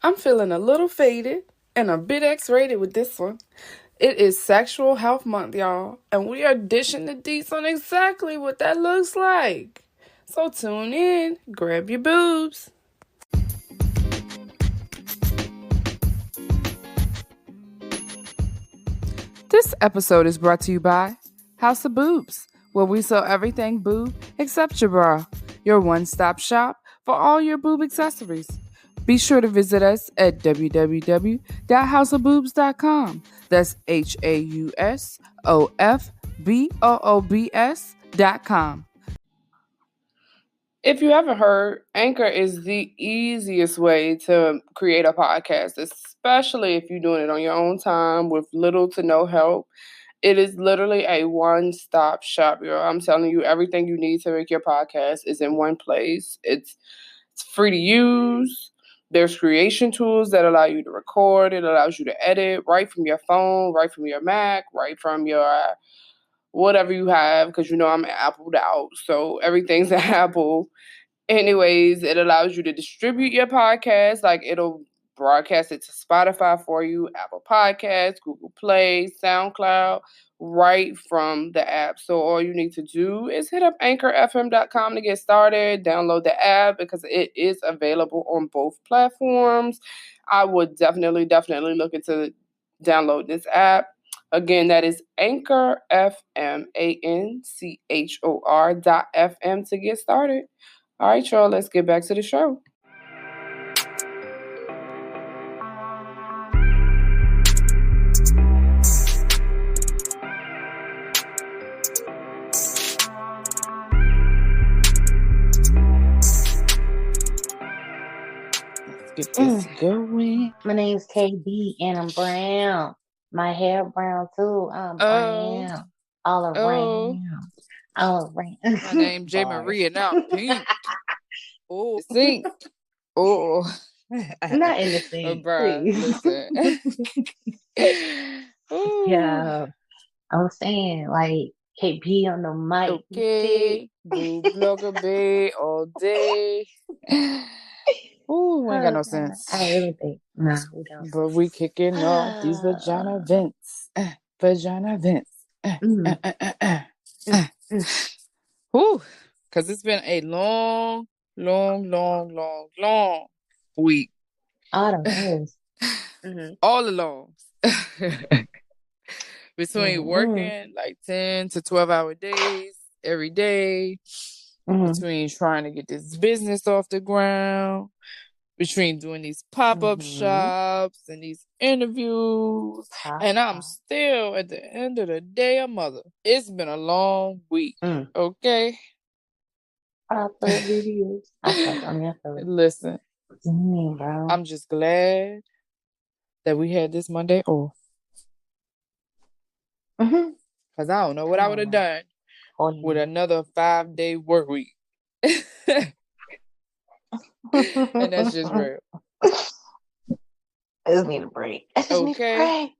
I'm feeling a little faded and a bit X-rated with this one. It is Sexual Health Month, y'all, and we are dishing the deets on exactly what that looks like. So tune in, grab your boobs. This episode is brought to you by House of Boobs, where we sell everything boob except your bra. Your one-stop shop for all your boob accessories. Be sure to visit us at www.houseofboobs.com. That's HAUSOFBOOBS.com. If you haven't heard, Anchor is the easiest way to create a podcast, especially if you're doing it on your own time with little to no help. It is literally a one-stop shop, yo. I'm telling you, everything you need to make your podcast is in one place. It's free to use. There's creation tools that allow you to record. It allows you to edit right from your phone, right from your Mac, right from your whatever you have, because you know I'm Appled out, so everything's an Apple. Anyways, it allows you to distribute your podcast. Like, it'll broadcast it to Spotify for you, Apple Podcasts, Google Play, SoundCloud, right from the app. So all you need to do is hit up anchorfm.com to get started. Download the app because it is available on both platforms. I would definitely look into download this app. Again, that is Anchor FM, ANCHOR.FM to get started. All right, y'all, let's get back to the show. Let's get this going. My name's KB and I'm brown. My hair brown too. I'm brown. All around. All around. My name's J. Marie and I'm pink. Oh, sink. Oh. Not in the sink. Please. Yeah. I was saying, like, KB on the mic. Okay. Boob blogger bay all day. Ooh, ain't got no sense. I really think. Nah, we don't. But we kicking off these vagina vents. Vagina vents. Ooh, because it's been a long week. Autumn is. All along. Between working like 10 to 12-hour days every day, between trying to get this business off the ground, between doing these pop-up shops and these interviews, and I'm still at the end of the day a mother. It's been a long week, okay? Listen, I'm just glad that we had this Monday off. Because I don't know what I would have done with another 5-day work week. And that's just real. I just need a break. Okay.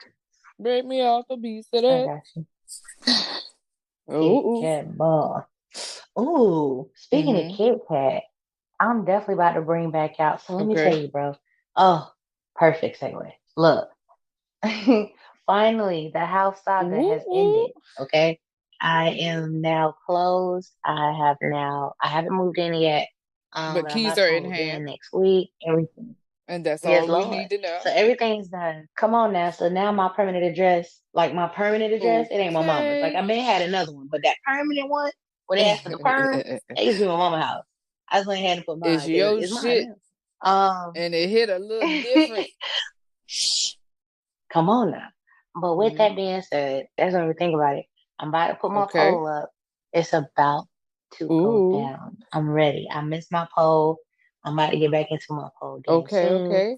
Break me off a piece of that. I got you. Kit Kat ball. Ooh, speaking of Kit Kat, I'm definitely about to bring back out. So let me tell you, bro. Oh, perfect segue. Look. Finally, the house saga has ended. Okay. I am now closed. I haven't moved in yet. But keys are in hand next week. Everything. And that's all we need to know. So everything's done. Come on now. So now my permanent address, it ain't my mama's. Like, I may have had another one, but that permanent one, where they asked for the perm, it used to be my mama's house. I just went ahead and put mine. It's your shit. And it hit a little different. Come on now. But with that being said, that's when we think about it. I'm about to put my pole up. It's about to go down. I'm ready. I missed my pole. I'm about to get back into my pole. Okay.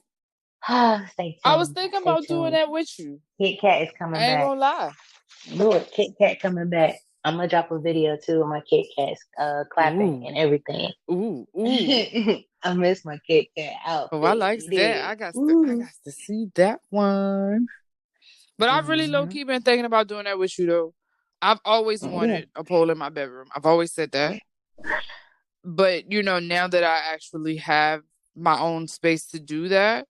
Stay tuned. I was thinking about doing that with you. Kit Kat is coming back. I ain't gonna lie. Look, Kit Kat coming back. I'm gonna drop a video too of my Kit Kats clapping and everything. I miss my Kit Kat out. Oh, I like that. I got to see that one. But I've really low-key been thinking about doing that with you, though. I've always wanted a pole in my bedroom. I've always said that. But, now that I actually have my own space to do that,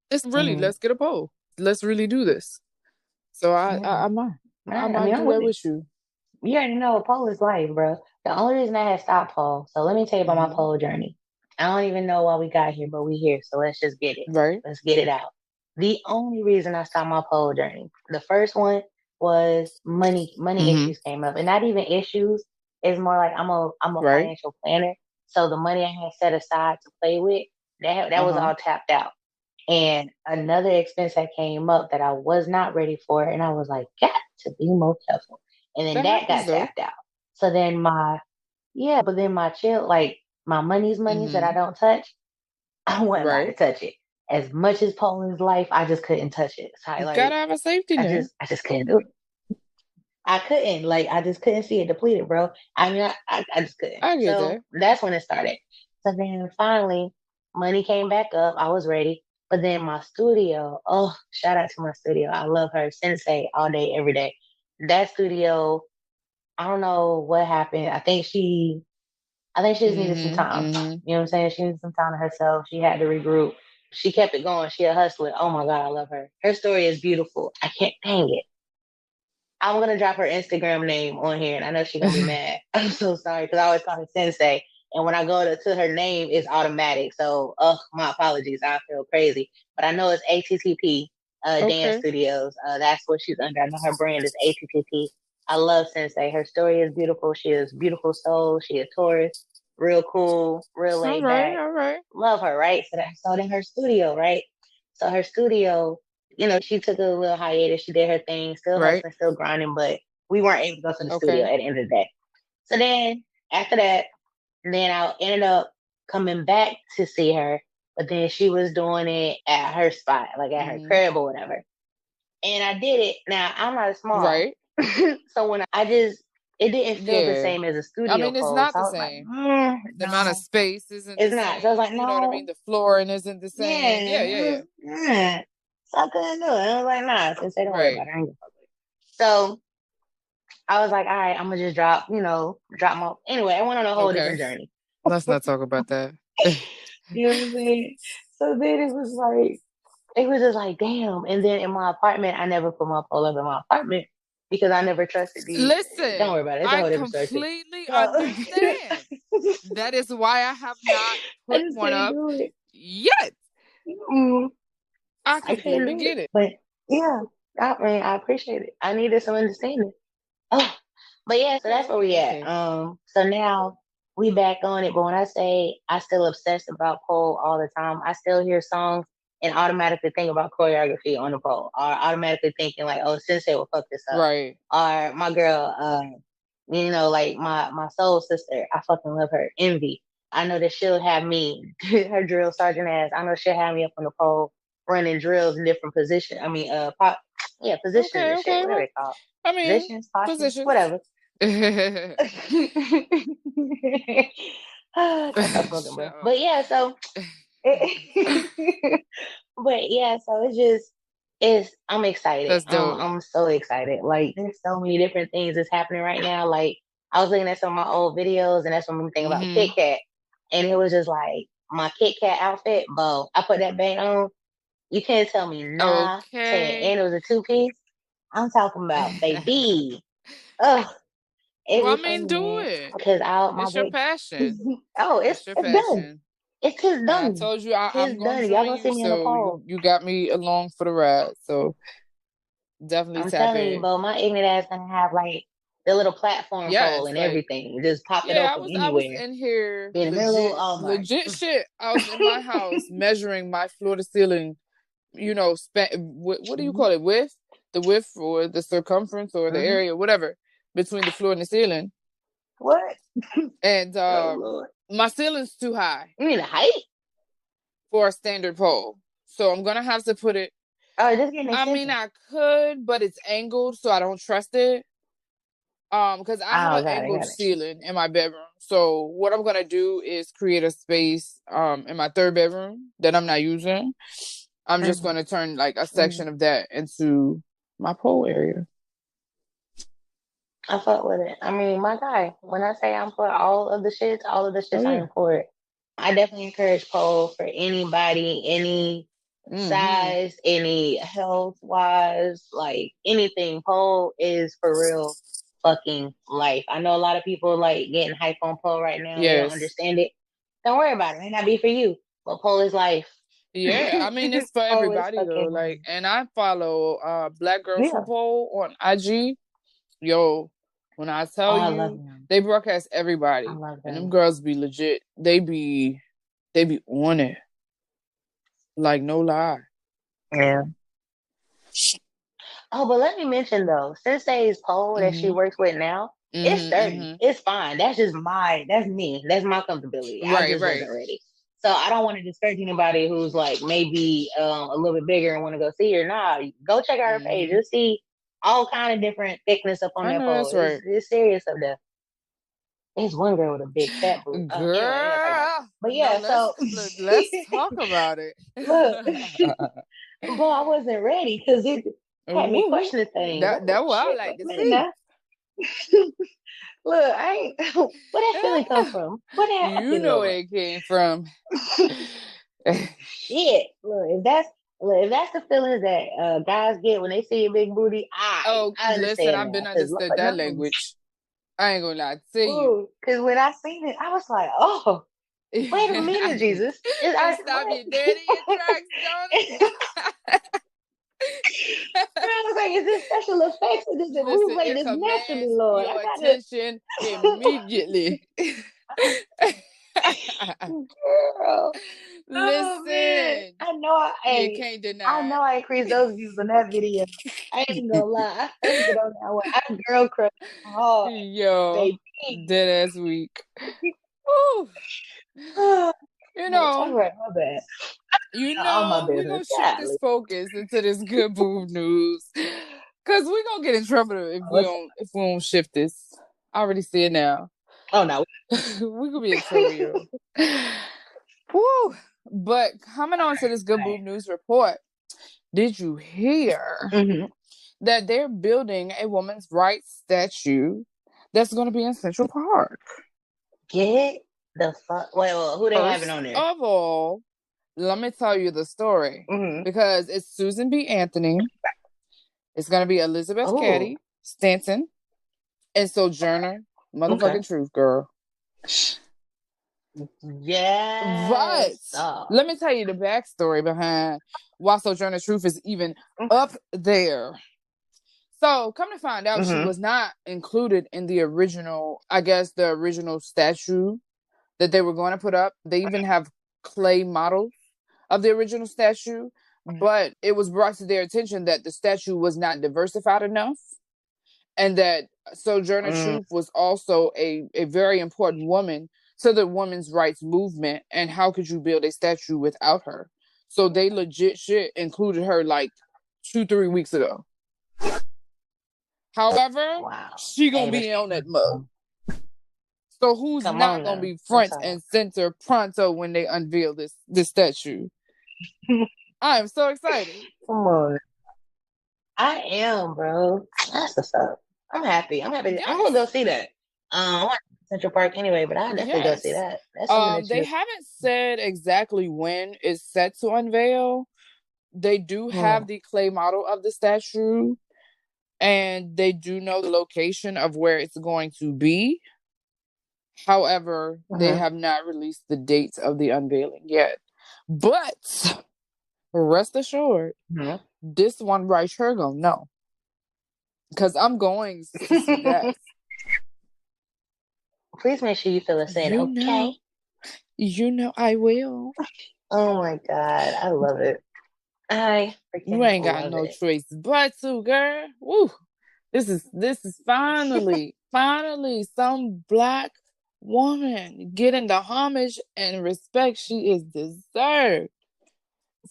It's really, Mm. let's get a pole. Let's really do this. So Yeah. I I might mean, do I'm with that it. with you. You already know pole is life, bro. The only reason I had stopped pole. So let me tell you about my Hmm. pole journey. I don't even know why we got here, but we here. So let's just get it. Right. Let's get it out. The only reason I stopped my pole journey, the first one was money. Money Hmm. issues came up, and not even issues. It's more like I'm a Right. financial planner. So the money I had set aside to play with, that was Uh-huh. all tapped out. And another expense that came up that I was not ready for, and I was like, got to be more careful. And then That that happens got though. tapped out. So then but then my chill, like my monies that I Hmm. don't touch, I wasn't about to Right. touch it. As much as Poland's life, I just couldn't touch it. So Gotta have a safety net. I just couldn't do it. I couldn't, like, I just couldn't see it depleted, bro. I mean, I just couldn't. I get So that. that's when it started. So then finally, money came back up. I was ready. But then my studio, oh, shout out to my studio. I love her. Sensei all day, every day. That studio, I don't know what happened. I think she just needed some Hmm. time. Hmm. You know what I'm saying? She needed some time to herself. She had to regroup. She kept it going. She a hustler. Oh my God, I love her. Her story is beautiful. I can't, dang it. I'm gonna drop her Instagram name on here, and I know she's gonna be mad. I'm so sorry because I always call her Sensei, and when I go to her name, it's automatic. So, my apologies. I feel crazy, but I know it's ATTP Dance Okay. Studios. That's what she's under. I know her brand is ATTP. I love Sensei. Her story is beautiful. She is beautiful soul. She is Taurus, real cool, real All laid right. back. All right. Love her, right? So in her studio, right? So her studio, she took a little hiatus. She did her thing, still Right. hustling, still grinding, but we weren't able to go to the studio Okay. at the end of the day. So then after that, then I ended up coming back to see her, but then she was doing it at her spot, like at her Hmm. crib or whatever. And I did it. Now I'm not small. Right. So when it didn't feel the Yeah. same as a I studio mean, it's pole. not So the I was like, same. The amount of no, space isn't the it's not. So I was same. like, You know what I mean? no, The flooring isn't the same. Yeah. Yeah. yeah, Yeah. so I couldn't do it. And I was like, nah, since they don't worry Right. about it, I ain't gonna fuck with it. So I was like, all right, I'm gonna just drop my. Anyway, I went on a whole Okay. different journey. Let's not talk about that. You know what I'm saying? So then it was just like, damn. And then in my apartment, I never put my pole up in my apartment because I never trusted the. Don't Listen, worry about it. It's a I whole different story too. completely So understand. That is why I have not I put just one couldn't up do it. yet. Mm, I I couldn't completely do it. get it. But yeah, I mean, I appreciate it. I needed some understanding. Oh, but yeah, so Okay. that's where Okay. we at. Okay. So now we back on it. But when I say I still obsess about pole all the time, I still hear songs and automatically think about choreography on the pole, or automatically thinking like, "Oh, Sensei will fuck this up," Right. or my girl, like my soul sister. I fucking love her. Envy. I know that she'll have me, her drill sergeant ass. I know she'll have me up on the pole running drills in different positions. I mean, positions Okay. and shit, Okay. whatever Okay. they call I mean, positions, postures, positions. whatever. Can't stop smoking, Shut bro. up. But yeah, so but yeah, so I'm excited. That's dope. I'm so excited. Like there's so many different things that's happening right now. Like I was looking at some of my old videos and that's what I'm thinking about Hmm. Kit Kat. And it was just like my Kit Kat outfit, bo. I put that bang on. You can't tell me nothing. Okay. And it was a two piece. I'm talking about baby. Ugh. It'd Well, I be mean, funny, do man, it. because I my It's your baby. passion. Oh, It's your it's done. passion. It's his And I done. told you I'm His gonna done. Y'all join gonna you, see me on the so pole. you got me along for the ride. So definitely I'm tap telling you, in. bro. My ignorant ass gonna have like the little platform pole Yes, and like everything. Just pop it yeah, open I was anywhere. in here Be in the middle legit of Walmart. legit shit. I was in my house measuring my floor to ceiling, what do you Mhm, call it? The width or the circumference or the mhm. area, whatever, between the floor and the ceiling. What? And Oh Lord. my ceiling's too high You mean the height? for a standard pole. So I'm gonna have to put it. Oh, just getting I mean, extension. I could, but it's angled, so I don't trust it. Because I have Oh, an got it, angled got it. ceiling in my bedroom. So what I'm gonna do is create a space in my third bedroom that I'm not using. I'm just Mhm, gonna turn like a section mhm. of that into my pole area. I fuck with it. I mean, my guy, when I say I'm for all of the Oh shits I yeah. am for it. I definitely encourage pole for anybody, any. size, any health wise, like anything. Pole is for real fucking life. I know a lot of people like getting hype on pole right now. They don't understand it. Don't worry about it. It may not be for you, but pole is life. Yeah, I mean it's for everybody though. Like, and I follow Black Girl from Pole on IG. Yo, when I tell you, they broadcast everybody, and them girls be legit. They be on it. Like, no lie. Yeah. Oh, but let me mention though, Sensei's pole that she works with now, it's sturdy. It's fine. That's just that's me. That's my comfortability. I just wasn't ready. So I don't want to discourage anybody who's like maybe a little bit bigger and want to go see her. Nah, go check out her page. You'll see all kind of different thickness up on that pole. It's serious up there. There's one girl with a big fat boot. Girl, anyway, but yeah, no, let's talk about it. Look, but I wasn't ready because it had me questioning things. That's what I like to see. Look, I ain't. Where that feeling come from? Where that you know where it came from. Shit. Look, if that's the feelings that guys get when they see a big booty, I listen, I've been understood that language. I ain't gonna lie to you. Because when I seen it, I was like, oh, wait a minute, Jesus. Stop you dead in your tracks, Johnny. I was like, is this special effects or does it move like this naturally, Lord? Your attention immediately. Girl. Listen. I know you can't deny. I know I increased those views on that video. I ain't gonna lie. I heard it on that one. I girl crush hard. Yo, dead ass week. You know, all right, my bad. we're gonna shift this focus into this good boob news. Cause we're gonna get in trouble if we don't shift this. I already see it now. Oh no. We're gonna be in trouble. Woo! But coming on to this good boob news report, did you hear that they're building a women's rights statue that's gonna be in Central Park? Get the fuck. Well, who they having on there? First of all, let me tell you the story. Because it's Susan B. Anthony. It's going to be Elizabeth Cady, Stanton, and Sojourner. Motherfucking Truth, girl. Yes. But let me tell you the backstory behind why Sojourner Truth is even up there. So, come to find out, she was not included in the original, the original statue that they were going to put up. They even have clay models of the original statue, but it was brought to their attention that the statue was not diversified enough, and that Sojourner Truth was also a very important woman to the women's rights movement, and how could you build a statue without her? So they legit shit included her like 2-3 weeks ago. However, she gonna be on that mug. So who's not gonna be front and center pronto when they unveil this statue? I am so excited. Come on. I am, bro. That's what's up. I'm happy. Yes. I'm gonna go see that. I want Central Park anyway, but I definitely go see that. That's they haven't said exactly when it's set to unveil. They do have the clay model of the statue, and they do know the location of where it's going to be. However, they have not released the dates of the unveiling yet. But rest assured, this one right here gonna know. Because I'm going to see that. Please make sure you fill us in, okay? You know I will. Oh my God, I love it. You ain't got no choice but to, girl. Woo! This is finally some Black woman getting the homage and respect she is deserved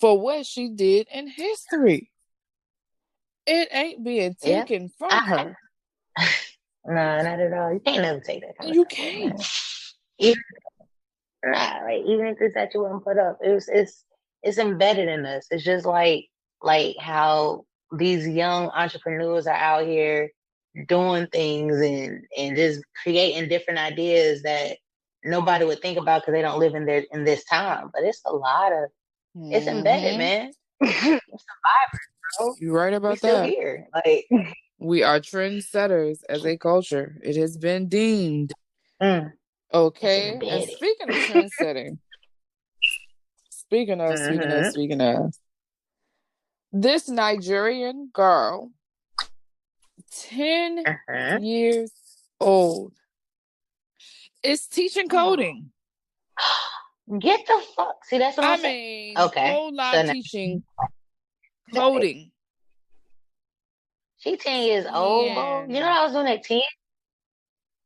for what she did in history. It ain't being taken from her. No, not at all. You can't never take that. You can't. Even if the statue wasn't put up, it's embedded in us. It's just like how these young entrepreneurs are out here doing things and just creating different ideas that nobody would think about because they don't live in this time. But it's a lot of it's embedded, man. Survivors, bro. You're right We about still that. here. Like, We are trendsetters as a culture. It has been deemed. it's Okay. And embedded. speaking of trendsetting, speaking of, this Nigerian girl, 10 years old, is teaching coding. Get the fuck. See, that's what I'm saying. mean, Okay. whole lot teaching coding. She 10 years old, bro. You know what I was doing at 10?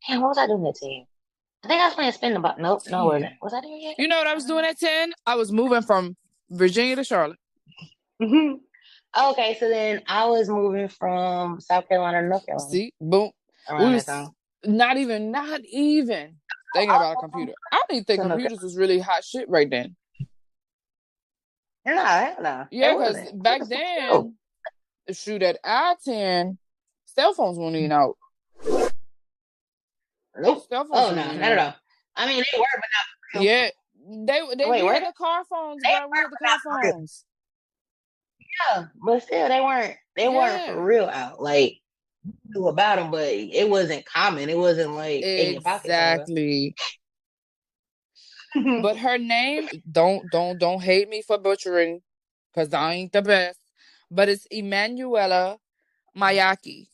Damn, what was I doing at 10? I think I was playing spin about. Nope, no, I wasn't. Was I there yet? You know what I was doing at 10? I was moving from Virginia to Charlotte. Okay, so then I was moving from South Carolina to North Carolina. See, boom. Around that time. Not even thinking about a computer. I don't even think computers was really hot shit right then. No. Yeah, because back then, shoot, at I-10, cell phones weren't even out. Nope. Oh, no, not at all. I mean, they were, but not. Yeah. We had the car phones, bro. We had the car phones. Yeah, but still, they weren't for real out. Like, knew about them, but it wasn't common. It wasn't like in your pocket. Exactly. But her name, don't hate me for butchering, because I ain't the best. But it's Emanuela Mayaki.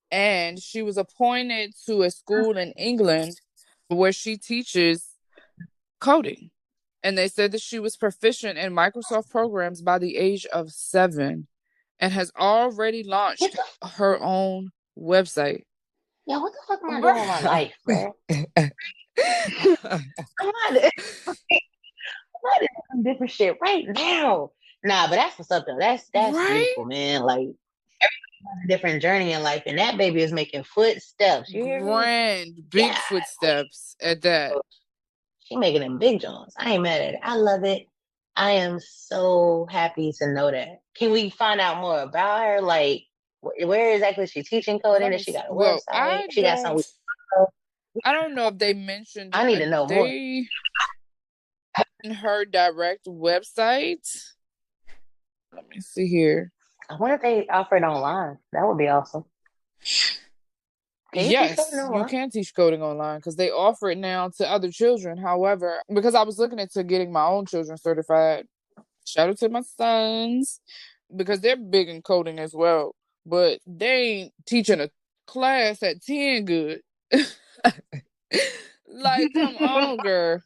And she was appointed to a school in England where she teaches coding. And they said that she was proficient in Microsoft programs by the age of 7 and has already launched her own website. Yeah, what the fuck am I doing with my life, bro? I'm not doing some different shit right now. Nah, but that's what's up though. That's beautiful, man. Like, everybody has a different journey in life, and that baby is making footsteps. You hear me? Big footsteps at that. She making them big Johns. I ain't mad at it. I love it. I am so happy to know that. Can we find out more about her? Like, where exactly is she teaching coding? Does she got a website? She got something. I don't know if they mentioned. I need to know more. Her direct website. Let me see here. I wonder if they offer it online. That would be awesome. Yes, you can teach coding online because they offer it now to other children. However, because I was looking into getting my own children certified, shout out to my sons, because they're big in coding as well, but they ain't teaching a class at 10 good. Like, come on, girl.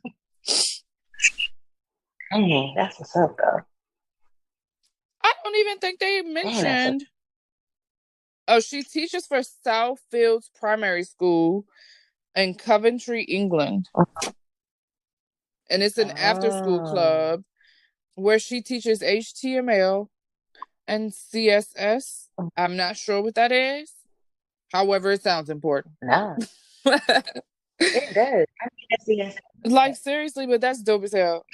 Dang, that's what's up, though. I don't even think they mentioned. Oh, she teaches for Southfields Primary School in Coventry, England. And it's an after-school club where she teaches HTML and CSS. I'm not sure what that is. However, it sounds important. No. It does. I mean, that's CSS. Like, seriously, but that's dope as hell.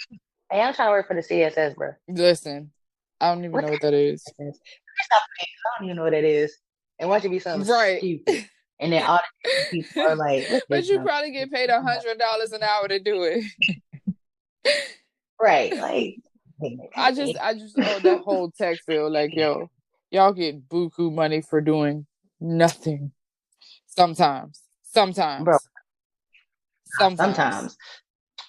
Hey, I'm trying to work for the CSS, bro. Listen, I don't even know what that is. I don't even know what that is. And watch it be something stupid. And then all the people are like, but you probably get paid $100 an hour to do it. Right. Like, I just that whole tech field, like, yo, y'all get buku money for doing nothing. Sometimes. Bro. Sometimes.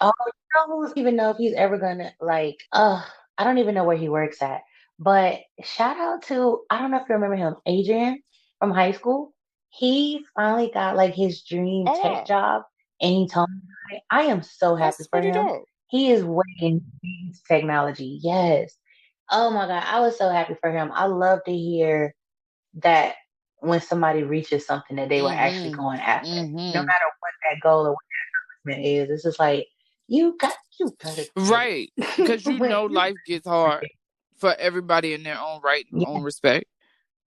Oh, I don't even know if he's ever gonna, like, I don't even know where he works at. But shout out to, I don't know if you remember him, Adrian from high school. He finally got like his dream tech job, and he told me, I am so happy for him. Dope. He is way into technology. Yes. Oh my God. I was so happy for him. I love to hear that when somebody reaches something that they were actually going after, no matter what that goal or what that accomplishment is. It's just like, you got it. Right. Because life gets hard for everybody in their own right and own respect.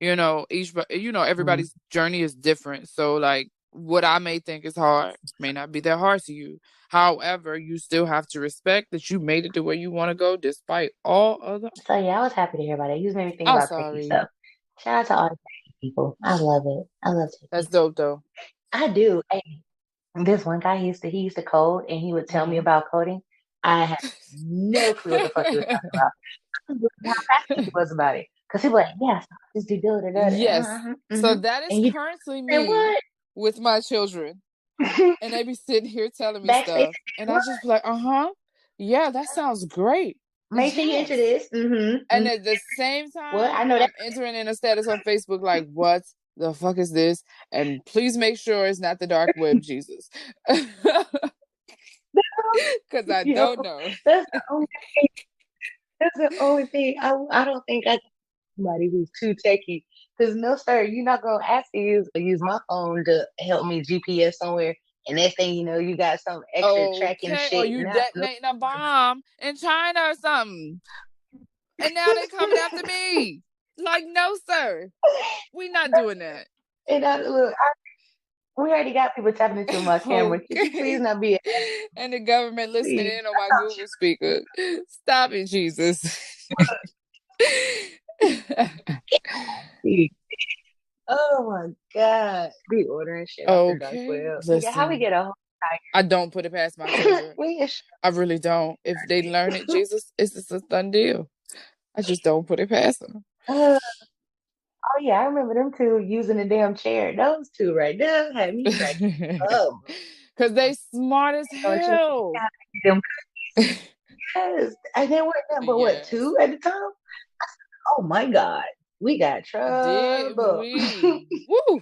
Everybody's journey is different. So, like, what I may think is hard may not be that hard to you. However, you still have to respect that you made it to where you want to go despite all other. So, yeah, I was happy to hear about it. You just made me think about techie stuff. Shout out to all the people. I love it. I love techie. That's dope, though. I do. Hey, this one guy, he used to code, and he would tell me about coding. I had no clue what the fuck he was talking about. how passionate he was about it. Because he was like, yes, just do it. Yes. So that is and you currently say, me what? with my children. And they be sitting here telling me Backspace. stuff. And I just be like, yeah, that sounds great. Make sure you enter this. And at the same What? I time, know that. I'm entering in a status on Facebook like, what the fuck is this? And please make sure it's not the dark web, Jesus. Because I don't know. That's the only thing. That's the only thing. I don't think I somebody who's too techie. Because no, sir, you're not gonna ask to use my phone to help me GPS somewhere. And next thing you know, you got some extra tracking Okay, or shit. you Now, detonating a bomb in China or something. And now they coming after me. Like, no, sir. We not doing that. And look, we already got people tapping into my camera. Could you please not be? And the government listening in on my Google speaker. Stop it, Jesus. Oh my God. Be ordering shit okay. Listen, how we get a whole I don't put it past my children. I really don't. If they learn it, Jesus, it's just a done deal. I just don't put it past them. Oh yeah, I remember them two using the damn chair. Those two right there had me cracking up. Cause they smart as hell. Them yes, and they weren't number what 2 at the time. Oh my God, we got trouble. Did we? Woo!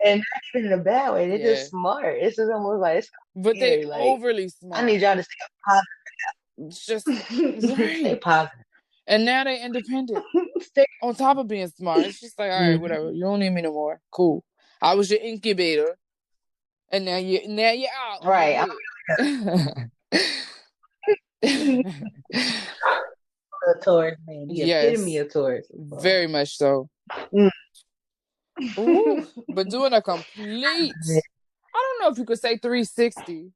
And not even in a bad way. They're just smart. It's just almost like, but they overly smart. I need y'all to stay positive. Just right. Stay positive. And now they independent. On top of being smart, it's just like, all right, whatever. You don't need me no more. Cool. I was your incubator, and now you're out. Right. A Taurus, man. The epitome of Taurus. Very much so. Ooh, but doing a complete, I don't know if you could say 360.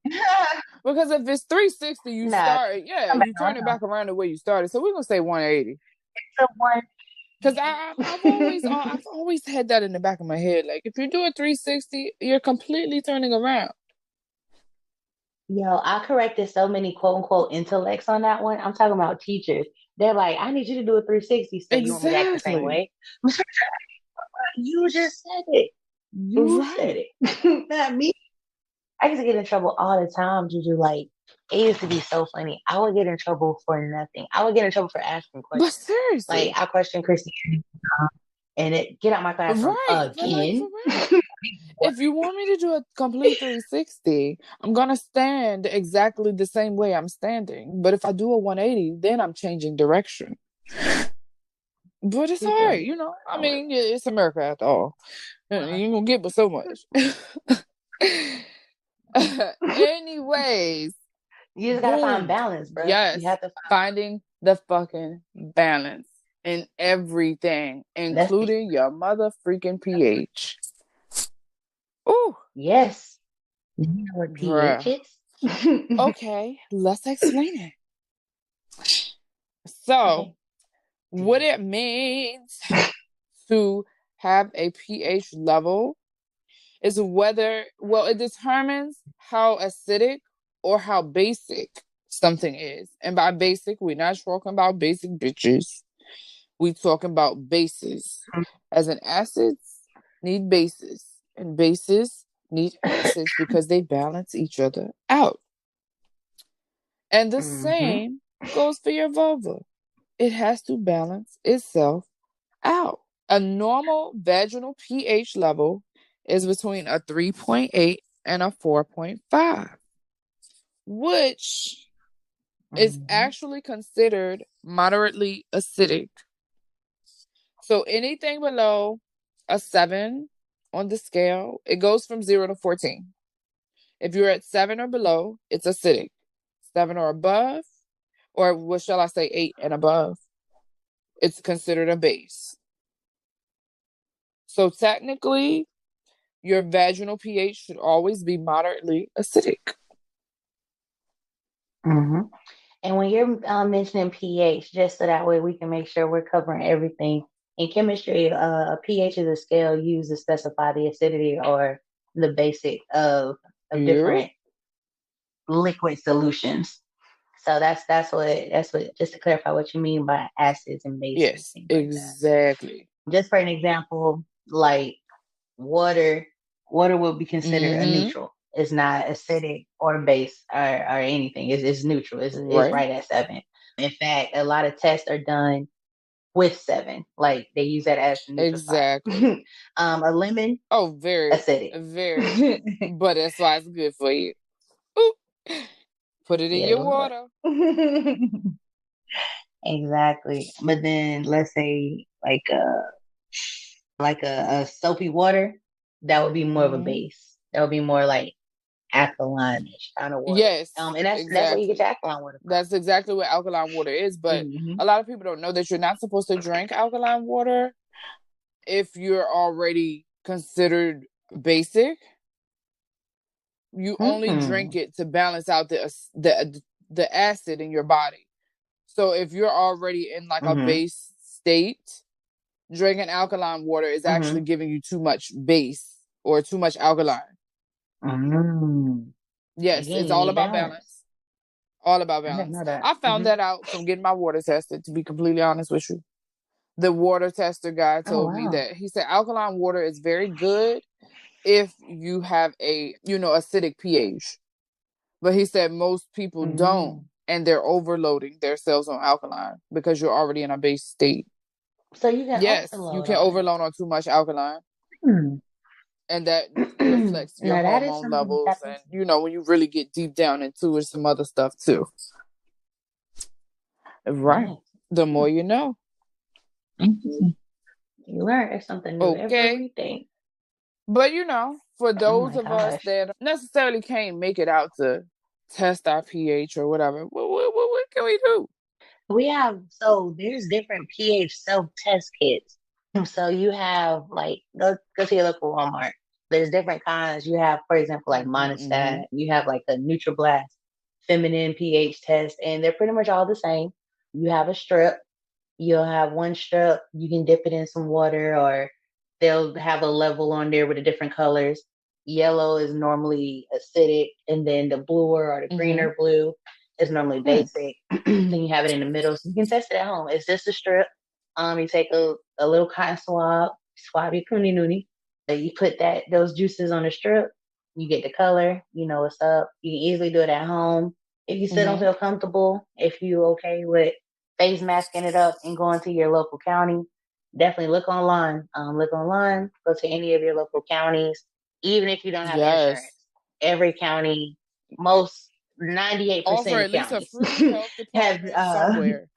Because if it's 360, you start, you turn it back around the way you started. So we're going to say 180. It's a one. Because I've always had that in the back of my head. Like, if you do a 360, you're completely turning around. Yo, I corrected so many quote unquote intellects on that one. I'm talking about teachers. They're like, I need you to do a 360. So you want me to act the same way? You just said it. You said it. Not me. I used to get in trouble all the time, Juju. Like, it used to be so funny. I would get in trouble for nothing. I would get in trouble for asking questions. But seriously. Like, I questioned Christianity and get out my classroom again. If you want me to do a complete 360, I'm going to stand exactly the same way I'm standing. But if I do a 180, then I'm changing direction. But it's all right, you know. I mean, it's America after all. You ain't going to get but so much. Anyways. You just got to find balance, bro. Yes. You have to finding the fucking balance in everything, including your mother freaking pH. Ooh. Yes. You know what pH is? Okay, let's explain it. So, what it means to have a pH level is it determines how acidic or how basic something is. And by basic, we're not talking about basic bitches. We're talking about bases. As in acids need bases, and bases need acids because they balance each other out. And the same goes for your vulva. It has to balance itself out. A normal vaginal pH level is between a 3.8 and a 4.5, which is actually considered moderately acidic. So anything below a 7 on the scale, it goes from 0 to 14. If you're at 7 or below, it's acidic. 7 or above, or what shall I say, 8 and above, it's considered a base. So technically, your vaginal pH should always be moderately acidic. And when you're mentioning pH, just so that way we can make sure we're covering everything. In chemistry, a pH is a scale used to specify the acidity or the basic of different liquid solutions. So that's what just to clarify what you mean by acids and bases. Yes, Things exactly. Like that. Just for an example, like water will be considered a neutral. It's not acidic or base or anything. It's neutral. It's right at 7. In fact, a lot of tests are done with 7. Like they use that as the neutral Exactly. A lemon. Oh, very acidic. But that's why it's good for you. Ooh. Put it in your water. Exactly. But then let's say like a soapy water, that would be more of a base. That would be more like alkaline-ish kind of water. Yes. And that's where you get your alkaline water from. That's exactly what alkaline water is. But a lot of people don't know that you're not supposed to drink alkaline water if you're already considered basic. You only drink it to balance out the acid in your body. So if you're already in like a base state, drinking alkaline water is actually giving you too much base or too much alkaline. Yes, it's all about balance. All about balance. I found that out from getting my water tested, to be completely honest with you. The water tester guy told me that. He said alkaline water is very good if you have a, acidic pH. But he said most people don't, and they're overloading their cells on alkaline because you're already in a base state. So you can you can overload on too much alkaline. And that reflects your hormone levels and, when you really get deep down into it, some other stuff too. Right. The more you know. You learn something new every day. But, for those of us that necessarily can't make it out to test our pH or whatever, what can we do? There's different pH self-test kits. So you have, like, go to your local Walmart. There's different kinds. You have, for example, like Monistat. You have like a NutriBlast feminine pH test, and they're pretty much all the same. You have a strip. You'll have one strip. You can dip it in some water, or they'll have a level on there with the different colors. Yellow is normally acidic, and then the bluer or the greener blue is normally basic. Then you have it in the middle, so you can test it at home. It's just a strip. You take a little cotton swab your koonie noonie. You put those juices on the strip. You get the color. You know what's up. You can easily do it at home. If you still don't feel comfortable, if you okay with face masking it up and going to your local county, definitely look online. Go to any of your local counties, even if you don't have insurance. Every county, most 98% offer at least a free health department somewhere.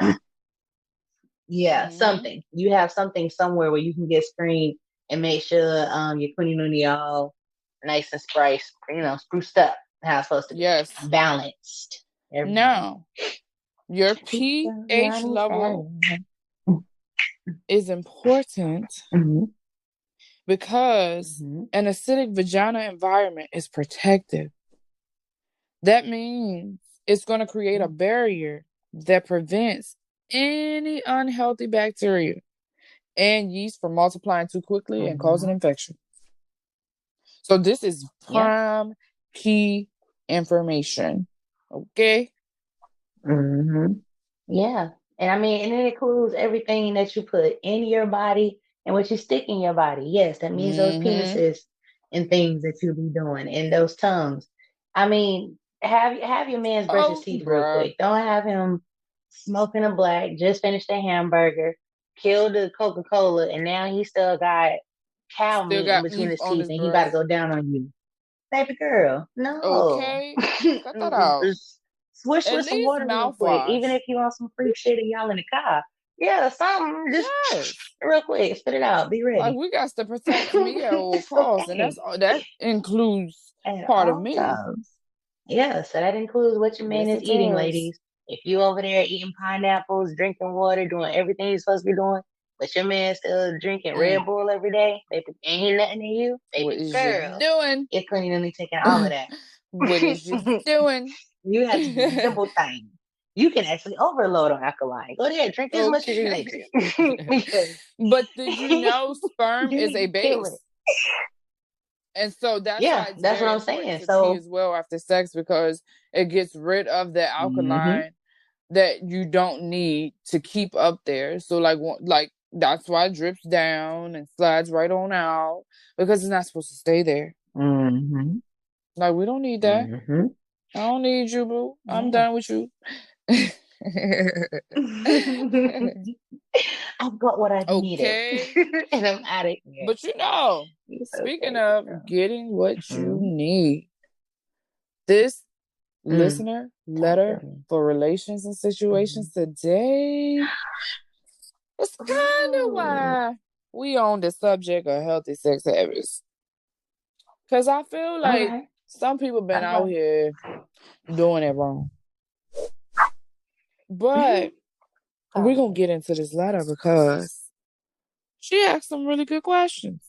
Something. You have something somewhere where you can get screened and make sure your koonie noonie all nice and spruced up how it's supposed to be. Yes. Balanced. Now, your pH level is important because an acidic vagina environment is protective. That means it's going to create a barrier that prevents any unhealthy bacteria and yeast from multiplying too quickly and causing infection. So this is prime key information. Okay? Yeah. And and it includes everything that you put in your body and what you stick in your body. Yes, that means those penises and things that you'll be doing and those tongues. Have your man brush his teeth real quick. Don't have him smoking a black, just finished a hamburger, killed the Coca-Cola, and now he still got cow meat in between his teeth, and he about to go down on you. Baby girl, no. Okay. Cut that out. Swish with some water real quick. Even if you want some free shit and y'all in the car. Yeah, something. Just real quick. Spit it out. Be ready. Like, we got to protect me at all costs. And that includes part of me. Yeah, so that includes what your man is eating, ladies. If you over there eating pineapples, drinking water, doing everything you're supposed to be doing, but your man still drinking Red Bull every day, baby, ain't he nothing to you? Baby what is girl, you doing? You're cleanly taking all of that. What is you doing? You have to do double time. You can actually overload on alkaline. Go ahead, drink as much as you need to. But did you know sperm is a base? And so that's why it's that's very what I'm saying. To pee as well after sex, because it gets rid of the alkaline that you don't need to keep up there. So like that's why it drips down and slides right on out, because it's not supposed to stay there. Mm-hmm. Like, we don't need that. Mm-hmm. I don't need you, boo. I'm Yeah. done with you. I've got what I needed. Okay. And I'm out of here. But speaking Okay, of girl. getting what you Mm-hmm. need, this listener Talk letter to me. for relations and Mm-hmm. situations today, it's kind of Ooh. why we on the subject of healthy sex habits. Because I feel like Okay. some people been All out right. here doing it wrong. But we're going to get into this letter because she asked some really good questions.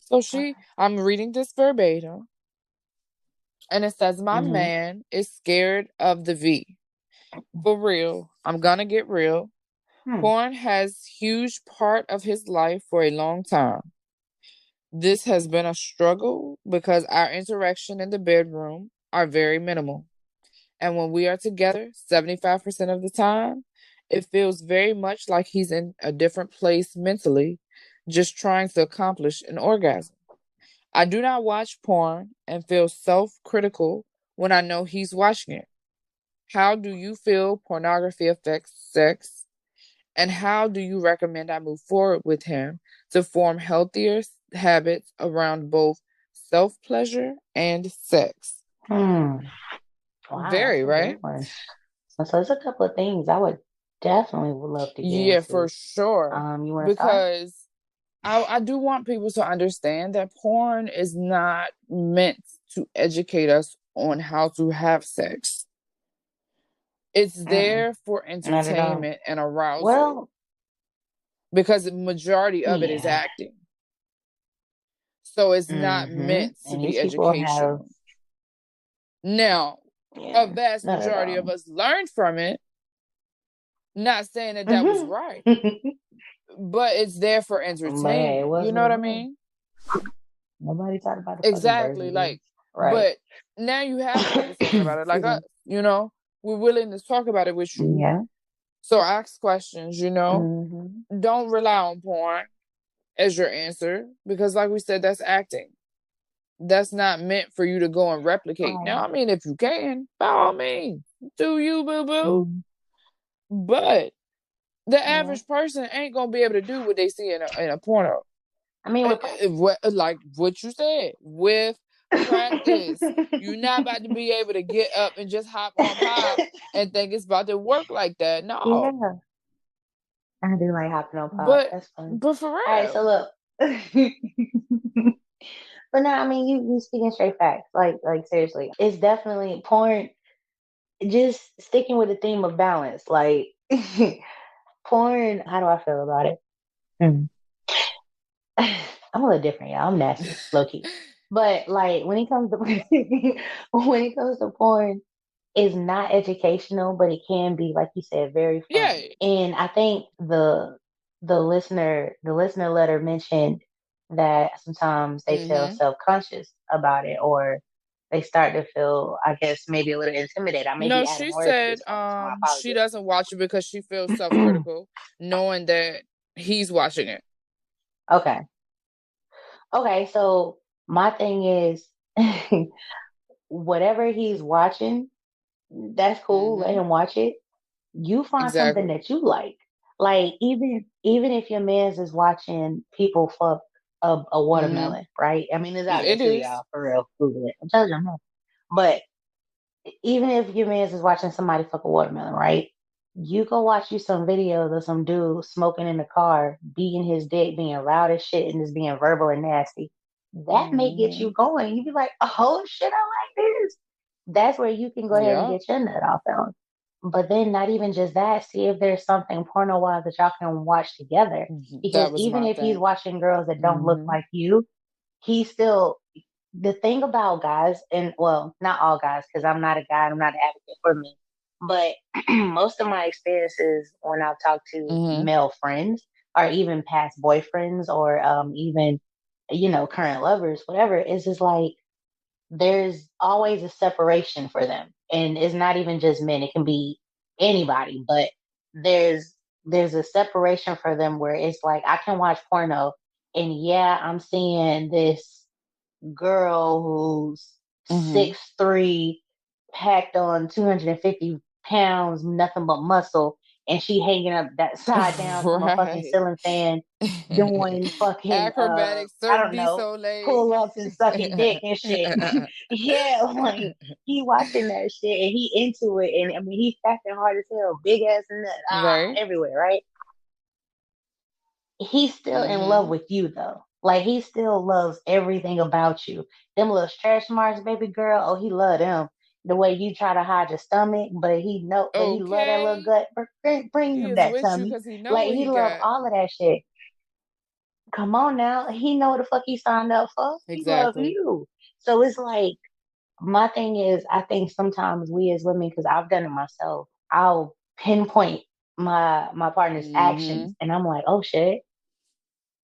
So Okay. I'm reading this verbatim, and it says, my Mm-hmm. man is scared of the V. For real, I'm gonna get real. Porn has huge part of his life for a long time. This has been a struggle because our interaction in the bedroom are very minimal. And when we are together, 75% of the time, it feels very much like he's in a different place mentally, just trying to accomplish an orgasm. I do not watch porn and feel self critical when I know he's watching it. How do you feel pornography affects sex? And how do you recommend I move forward with him to form healthier habits around both self pleasure and sex? Wow, that's Very, a good right? one. So there's a couple of things I would definitely would love to get Yeah, for into. sure. You want to start? Because I do want people to understand that porn is not meant to educate us on how to have sex. It's Mm-mm, there for not at all. entertainment and arousal, Well, because the majority of it is yeah. acting. So it's not Mm-hmm. meant to And be these people have, educational. Now, a yeah, vast not at majority of all. us learned from it, not saying that that was Mm-hmm. right, but it's there for But hey, it entertainment. You was know what what it I was. mean? Nobody talked about the fucking birds Exactly. and bees. Like, Right. but now you have people talking about it, like Excuse us, me. we're willing to talk about it with you. Yeah. So ask questions, Mm-hmm. don't rely on porn as your answer, because like we said, that's acting. That's not meant for you to go and replicate. Right. Now, I mean, if you can, by all means, do you, boo boo. Mm-hmm. But the Yeah. average person ain't gonna be able to do what they see in a porno. I mean, with Like what you said, with practice, you're not about to be able to get up and just hop on pop and think it's about to work like that. No, yeah, I do like hopping on pop. but That's fun. but for All right, so real, look. But no, I mean you speaking straight facts. Like seriously. It's definitely porn, just sticking with the theme of balance. Like porn, how do I feel about it? Hmm. I'm a little different, y'all. I'm nasty, low key. But like when it comes to when it comes to porn, it's not educational, but it can be, like you said, very yeah. fun. And I think the listener letter mentioned that sometimes they feel Mm-hmm. self-conscious about it, or they start to feel, I guess, maybe a little intimidated. I may No, be adding she words to said this one, so my she doesn't watch it because she feels apologies. self-critical, knowing that he's watching it. Okay. Okay, so my thing is whatever he's watching, that's cool. Let Mm-hmm. him watch it. You find something Exactly. that you like. Like even if your man's is watching people fuck a Mm-hmm. watermelon, right? I mean, it's out there It too, is. y'all. For real, Google it. I'm telling you, I'm not. But even if your man's is watching somebody fuck a watermelon, right? You go watch you some videos of some dude smoking in the car, beating his dick, being loud as shit, and just being verbal and nasty. That may get Mm-hmm. you going. You be like, oh shit, I like this. That's where you can go ahead and Yeah. get your nut off on. But then not even just that, see if there's something porno wise that y'all can watch together. Because That was even my if he's thing. watching girls that don't look Mm-hmm. like you, he still, the thing about guys, and well, not all guys, because I'm not a guy, I'm not an advocate for men, but most of my experiences when I've talked to Mm-hmm. male friends, or even past boyfriends, or even current lovers, whatever, is just like there's always a separation for them, and it's not even just men; it can be anybody, but there's a separation for them where it's like I can watch porno and yeah, I'm seeing this girl who's 6'3", packed on 250 pounds, nothing but muscle, and she hanging up that side down from a fucking ceiling fan, doing fucking acrobatic I Cirque don't du know, Soleil. pull ups and sucking dick and shit. Yeah, like he watching that shit and he into it, and I mean he's fat and hard as hell, big ass nut, Right. everywhere, right? He's still in love with you though. Like he still loves everything about you. Them little stretch marks, baby girl. Oh, he love them. The way you try to hide your stomach, but he love that little Okay. gut. Bring He him is that with you tummy. because he know Like what he he love got. all of that shit. Come on now, he know what the fuck he signed up for. He love Exactly. you. So it's like my thing is, I think sometimes we as women, because I've done it myself, I'll pinpoint my partner's actions, and I'm like, oh shit,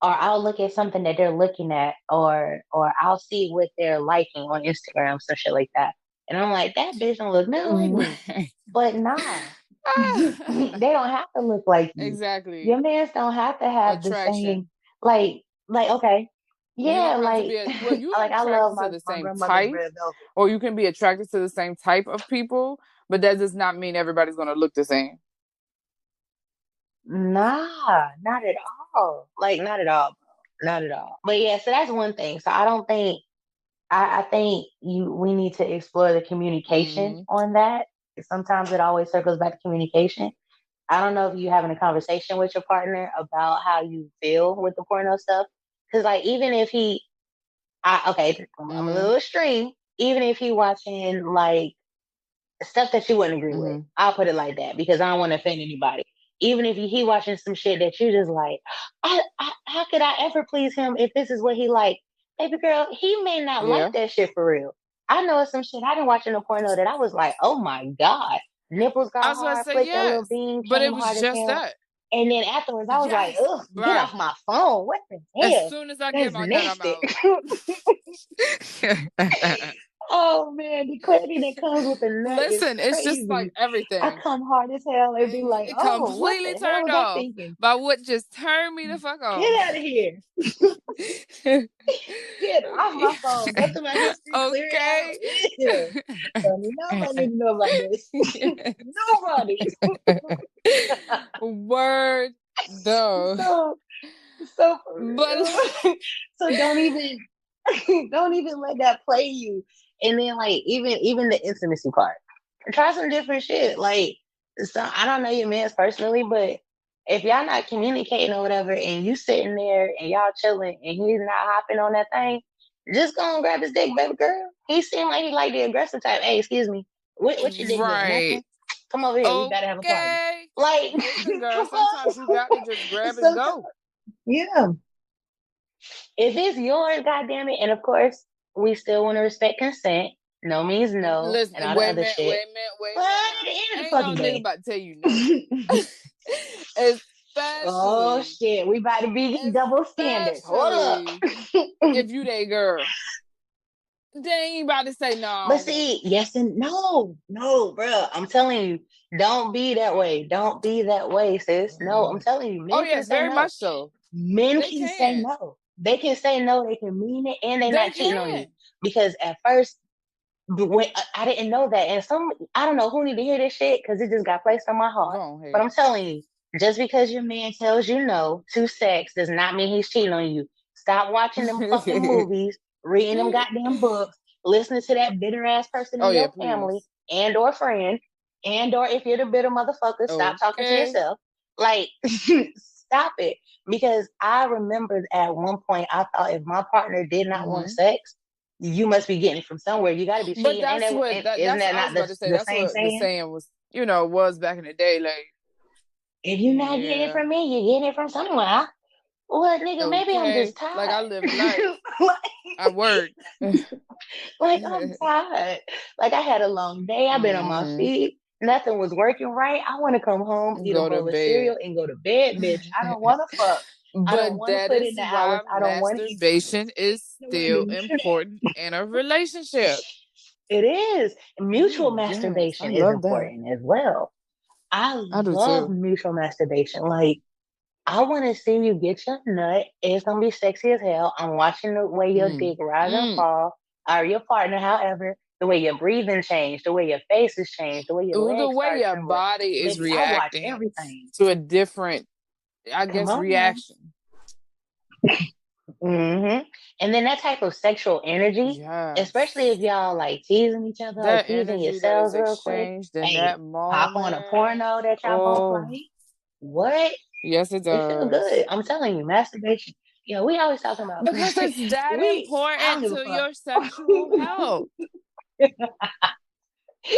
or I'll look at something that they're looking at, or I'll see what they're liking on Instagram, some shit like that. And I'm like, that bitch don't look nothing like me. Right. But nah, they don't have to look like you. Exactly. Your mans don't have to have the Attraction. same like okay. You Yeah, don't have to be well, you are like I love attracted to the my same grandmother's type, red velvet. or you can be attracted to the same type of people, but that does not mean everybody's gonna look the same. Nah, not at all. Like not at all. Not at all. But yeah, so that's one thing. So I don't think I think we need to explore the communication on that. Sometimes it always circles back to communication. I don't know if you having a conversation with your partner about how you feel with the porno stuff. Cause like even if I'm a little extreme. Even if he watching like stuff that you wouldn't agree with, I'll put it like that because I don't want to offend anybody. Even if he watching some shit that you just like, how could I ever please him if this is what he like? Baby girl, he may not like Yeah. that shit for real. I know some shit I didn't watch in a porno that I was like, oh my God. Nipples I got was gonna hard, say flicked that little yes, bean, but it came was hard as just hell. that. And then afterwards, I was like, Yes, ugh, get bruh. off my phone. What the As hell? soon as I get That's my gun, I'm nasty. out. Oh man, the clarity that comes with a nut is Listen, it's just like crazy. I everything. come hard as hell and be like, It oh, what completely the hell turned was I off thinking? by what just turned me the fuck Get off. out of here. Get off my phone. Go to my history, clear it out. Okay. Yeah. So nobody need to know about this. Nobody. Word though. So for But real. So don't even let that play you. And then like even the intimacy part. Try some different shit. Like so I don't know your man's personally, but if y'all not communicating or whatever and you sitting there and y'all chilling and he's not hopping on that thing, just go and grab his dick, baby girl. He seemed like he like the aggressive type. Hey, excuse me. What your dick doing? right. Nothing? Come over here. We gotta have a party. Okay. Like, Listen, girl, come sometimes you got to just on. grab and go. Yeah. If it's yours, goddamn it. And of course, we still want to respect consent. No means no, and Listen, all the wait a other minute, shit. wait a minute, wait a But minute at the now. end of the Ain't fucking no nigga day. about to tell you no. Oh especially, shit, we about to be double standard. Hold up. if you that girl. They ain't about to say But no. see, yes and no, bro. I'm telling you, don't be that way. Don't be that way, sis. No, I'm telling you, Oh men can yes, say very no. much so. Men They can say can. no. They can say no. They can mean it, and they They not cheating on you. can. Because at first, when I didn't know that, and I don't know who need to hear this shit because it just got placed on my heart. Go But ahead. I'm telling you, just because your man tells you no to sex does not mean he's cheating on you. Stop watching them fucking movies, reading them goddamn books, listening to that bitter ass person Oh in yeah, your family please. and or friend, and or if you're the bitter motherfucker, stop talking to Okay. yourself. Like, stop it. Because I remembered at one point I thought if my partner did not want sex, you must be getting it from somewhere. You got to be But cheating. that's what Isn't that's that what I not was about to say. the That's same what the saying? saying was, was back in the day. Like, If you're not getting it yeah, from me, you're getting it from somewhere. Well, nigga, maybe I'm okay. just Like I tired. live life. like, I work. like I'm tired. Like I had a long day. I've been on my feet. Nothing was working right. I want to come home, eat a Go to bowl of bed. cereal, and go to bed, bitch. I don't want to fuck. I don't But want to that put in is the hours. why I don't want to even. masturbation is I don't want to still do shit. important in a relationship. It is. Mutual Oh, yes, I masturbation is love that. important as well. I I do love too. mutual masturbation. Like, I want to see you get your nut. It's gonna be sexy as hell. I'm watching the way your dick rise and fall, or your partner, however, the way your breathing changed, the way your face is changed, the way your Ooh, the legs way start your trembling. body is Baby, I watch reacting everything. to a different, I Come guess, on now. reaction. And then that type of sexual energy, especially if Yes. y'all like teasing each other or That teasing energy that is yourselves real quick. exchanged in Hey, that pop on a moment. porno that y'all both Oh, like. What? yes, it It feel does. good. I'm telling you, masturbation. You know, we always talking about Because it's that I don't important give a to fuck. your sexual health.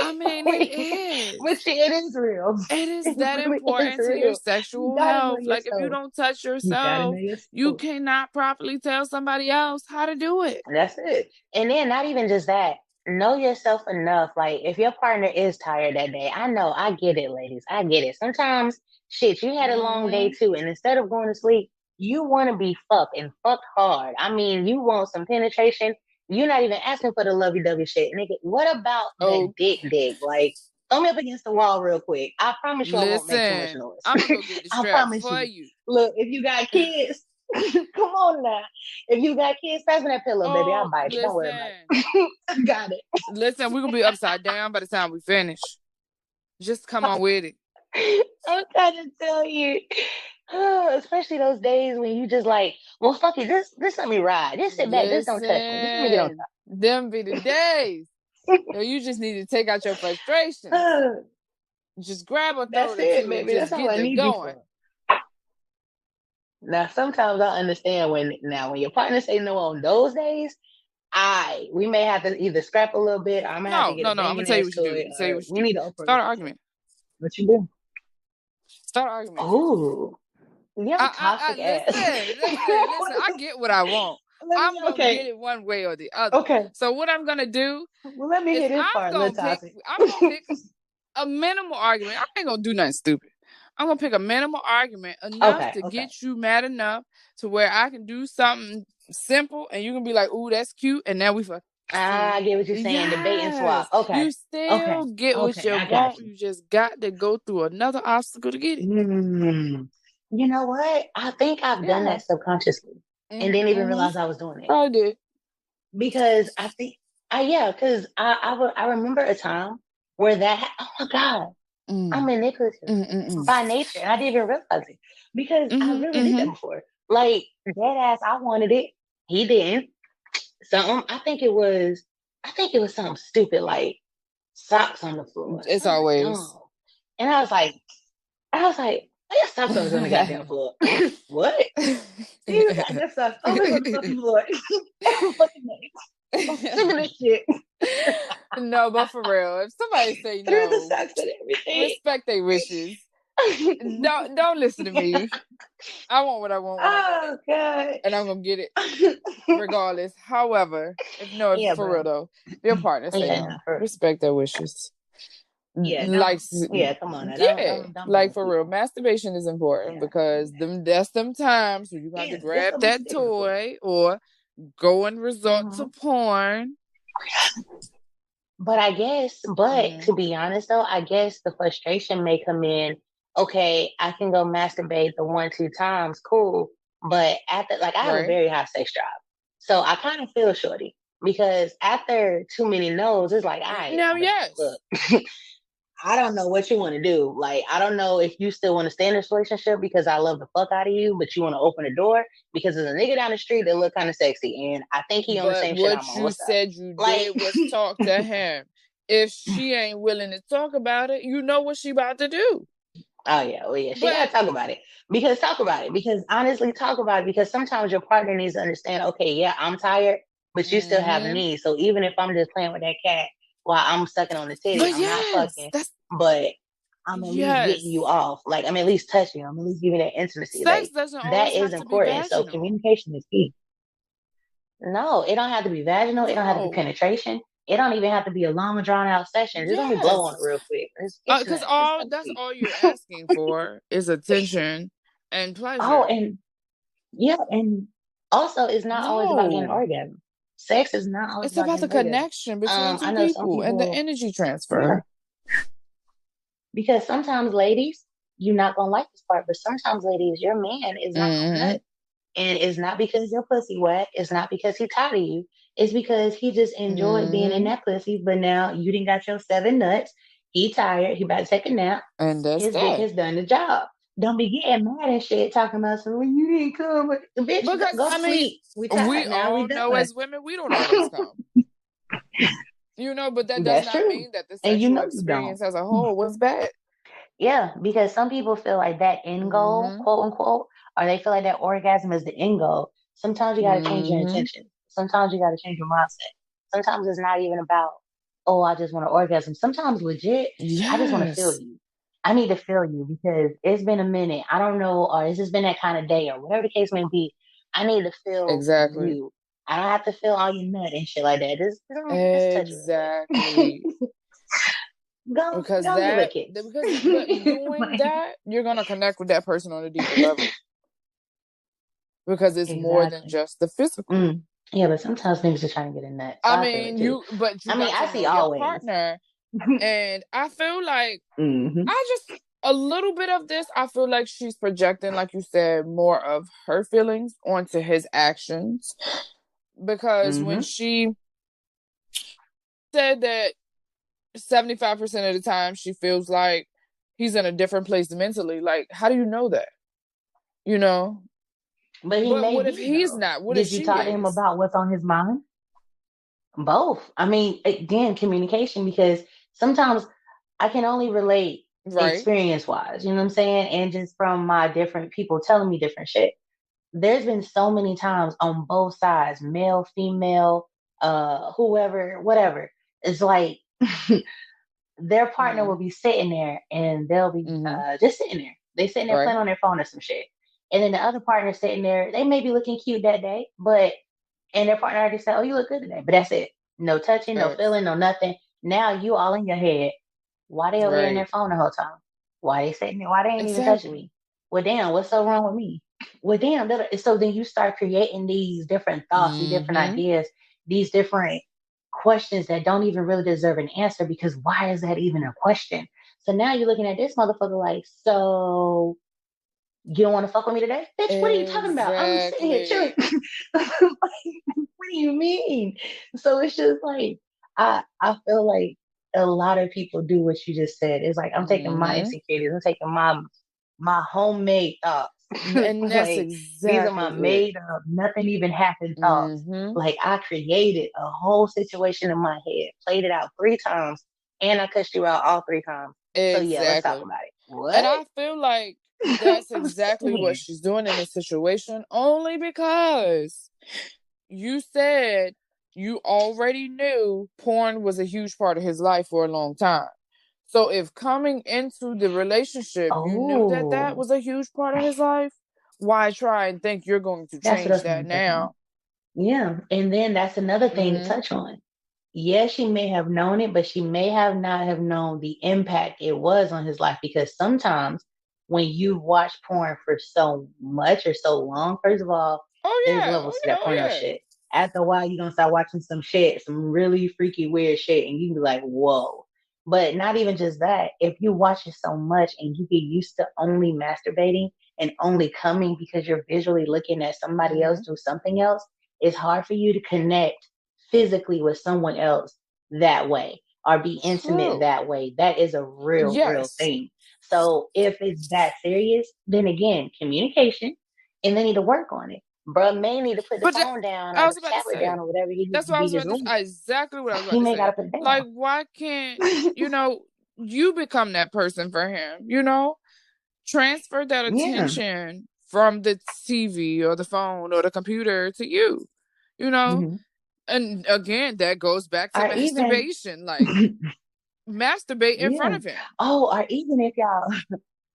I mean, it But is. shit, it is real. It is It that really is important to your real. You sexual gotta know health. Like, if you yourself. don't touch You gotta know yourself, you yourself. cannot properly tell somebody else how to do it. That's it. And then not even just that. Know yourself enough. Like if your partner is tired that day, I know, I get it, ladies. I get it. Sometimes shit, you had a long day too, and instead of going to sleep, you want to be fucked and fucked hard. I mean, you want some penetration. You're not even asking for the lovey-dovey shit, nigga. What about that Oh, dick dig? Like, throw me up against the wall real quick. I promise you I won't make too much listen, noise. I'm gonna go get the I strap promise for you. you. Look, if you got kids, come on now. If you got kids, pass me that pillow, baby. I'll Oh, bite you. Don't worry about listen. it. I got it. Listen, we're gonna be upside down by the time we finish. Just come on with it. I'm trying to tell you. Especially those days when you just like, well, fuck it. Just let me ride. Just sit back. Just don't touch me. Just let me get on Listen, them be the days. So you just need to take out your frustrations. top. Just grab a That's throat or it, two and baby. That's just all get I it need you going. for. Now, sometimes I understand when your partner say no on those days, we may have to either scrap a little bit, or I'm gonna have to No, get no, a no. I'm gonna banging tell you ass what you to do. it, Tell you or what you we do. need to open Start an relationship. argument. What you do? Start an argument. Oh, you have a toxic ass. Listen. I get what I want. I'm gonna Okay. get it one way or the other. Okay. So what I'm gonna do Well, let me is hear this part. A little toxic. I'm gonna pick a minimal argument. I ain't gonna do nothing stupid. I'm gonna pick a minimal argument enough to get you mad enough to where I can do something simple and you can be like, "Ooh, that's cute," and now we fuck. I get what you're saying. Debate and swap. Yes, Okay. you still get what you I got want. you. You just got to go through another obstacle to get it. You know what? I think I've done that subconsciously and didn't even realize I was doing it. I did. Because I think, because I remember a time where oh my God, I'm manipulative by nature. And I didn't even realize it because I really did that before. Like, dead ass, I wanted it. He didn't. I think it was something stupid like socks on the floor. It's Something always. dumb. And I was like, I got socks on the goddamn floor. What? You got that socks always on the fucking floor. Every fucking day. I'm sick of this shit. No, but for real, if somebody say Through the no, socks and everything. respect their wishes. Don't listen to me. I want what I want when I want it. God. And I'm gonna get it regardless. However, for real though, if your partner say no, respect their wishes. Yeah, come on. Like for real, masturbation is important because that's them times when you got to grab that toy or go and resort to porn. But to be honest though, I guess the frustration may come in. Okay, I can go masturbate the 1-2 times, cool. But after, I have a very high sex drive, so I kind of feel shorty because after too many no's, it's like, all right, look, I don't know what you want to do. Like, I don't know if you still want to stay in this relationship because I love the fuck out of you, but you want to open the door because there's a nigga down the street that look kind of sexy, and I think he on the same shit I'm on. What you said you did was talk to him. If she ain't willing to talk about it, you know what she about to do. Oh yeah, well yeah, she gotta talk about it. Because honestly, talk about it because sometimes your partner needs to understand. Okay, yeah, I'm tired, but you still have needs. So even if I'm just playing with that cat while I'm sucking on the titty, I'm not fucking. But I'm at least getting you off. Like, I'm at least touching you. I'm at least giving that intimacy. Sex doesn't always have to be vaginal. So communication is key. No, it don't have to be vaginal. No. It don't have to be penetration. It don't even have to be a long drawn out session. Just let me blow on it real quick. Because that's all you're asking for is attention and pleasure. Oh, and also it's not always about getting an orgasm. Sex is not always about the connection between two people and the energy transfer. Because sometimes, ladies, you're not gonna like this part, but sometimes, ladies, your man is not gonna nut. And it's not because your pussy wet. It's not because he tired of you. It's because he just enjoyed being in that pussy. But now you didn't got your 7 nuts. He tired. He about to take a nap. And that's His dick has done the job. Don't be getting mad and shit talking about so when you didn't come. Bitch, because go sleep. We tired now. all We done. know as women we don't always come. But that does That's not true. mean that the And sexual experience as a whole was bad. Yeah, because some people feel like that end goal, quote unquote, or they feel like that orgasm is the end goal. Sometimes you got to change your intention. Sometimes you got to change your mindset. Sometimes it's not even about, oh, I just want to orgasm. Sometimes legit, I just want to feel you. I need to feel you because it's been a minute. I don't know, or it's just been that kind of day, or whatever the case may be. I need to feel you. I don't have to feel all your nut and shit like that. Just touch it. Because doing that, you're gonna connect with that person on a deeper level. Because it's more than just the physical. Yeah, but sometimes niggas are trying to get a nut. So I see your partner, and I feel like a little bit of this. I feel like she's projecting, like you said, more of her feelings onto his actions. Because when she said that 75% of the time she feels like he's in a different place mentally, like, how do you know that? But what if he's not? What did you talk to him about what's on his mind? Both. I mean, again, communication, because sometimes I can only relate experience wise, you know what I'm saying? And just from my different people telling me different shit. There's been so many times on both sides, male, female, whoever, whatever. It's like their partner will be sitting there and they'll be just sitting there. They sitting there playing on their phone or some shit. And then the other partner sitting there, they may be looking cute that day, and their partner already said, oh, you look good today. But that's it. No touching, no feeling, no nothing. Now you all in your head. Why they over there in their phone the whole time? Why they sitting there? Why they ain't even touching me? Well, damn, what's so wrong with me? Well, damn. So then you start creating these different thoughts, these different ideas, these different questions that don't even really deserve an answer, because why is that even a question? So now you're looking at this motherfucker like, so you don't want to fuck with me today? Bitch, what are you talking about? I'm sitting here chilling. What do you mean? So it's just like, I feel like a lot of people do what you just said. It's like, I'm taking my insecurities. I'm taking my homemade thoughts. And that's like, these are my made up, nothing even happened thoughts. Like, I created a whole situation in my head, played it out 3 times, and I cussed you out all 3 times. So yeah, let's talk about it. What? And I feel like that's exactly what she's doing in this situation, only because you said you already knew porn was a huge part of his life for a long time. So if coming into the relationship, you knew that was a huge part of his life, why try and think you're going to change that now? Yeah. And then that's another thing to touch on. Yes, she may have known it, but she may have not have known the impact it was on his life, because sometimes when you watch porn for so much or so long, first of all, there's levels to that porno shit. After a while, you're going to start watching some shit, some really freaky, weird shit, and you can be like, whoa. But not even just that. If you watch it so much and you get used to only masturbating and only coming because you're visually looking at somebody else do something else, it's hard for you to connect physically with someone else that way or be intimate that way. That is a real thing. So if it's that serious, then again, communication, and they need to work on it. Bro may need to put the phone down or the tablet down or whatever he needs to be his room. Exactly what I was about to say. He may gotta put it down. Like, why can't you become that person for him? Transfer that attention from the TV or the phone or the computer to you. And again, that goes back to masturbation. Like, masturbate in front of him. Oh, or even if y'all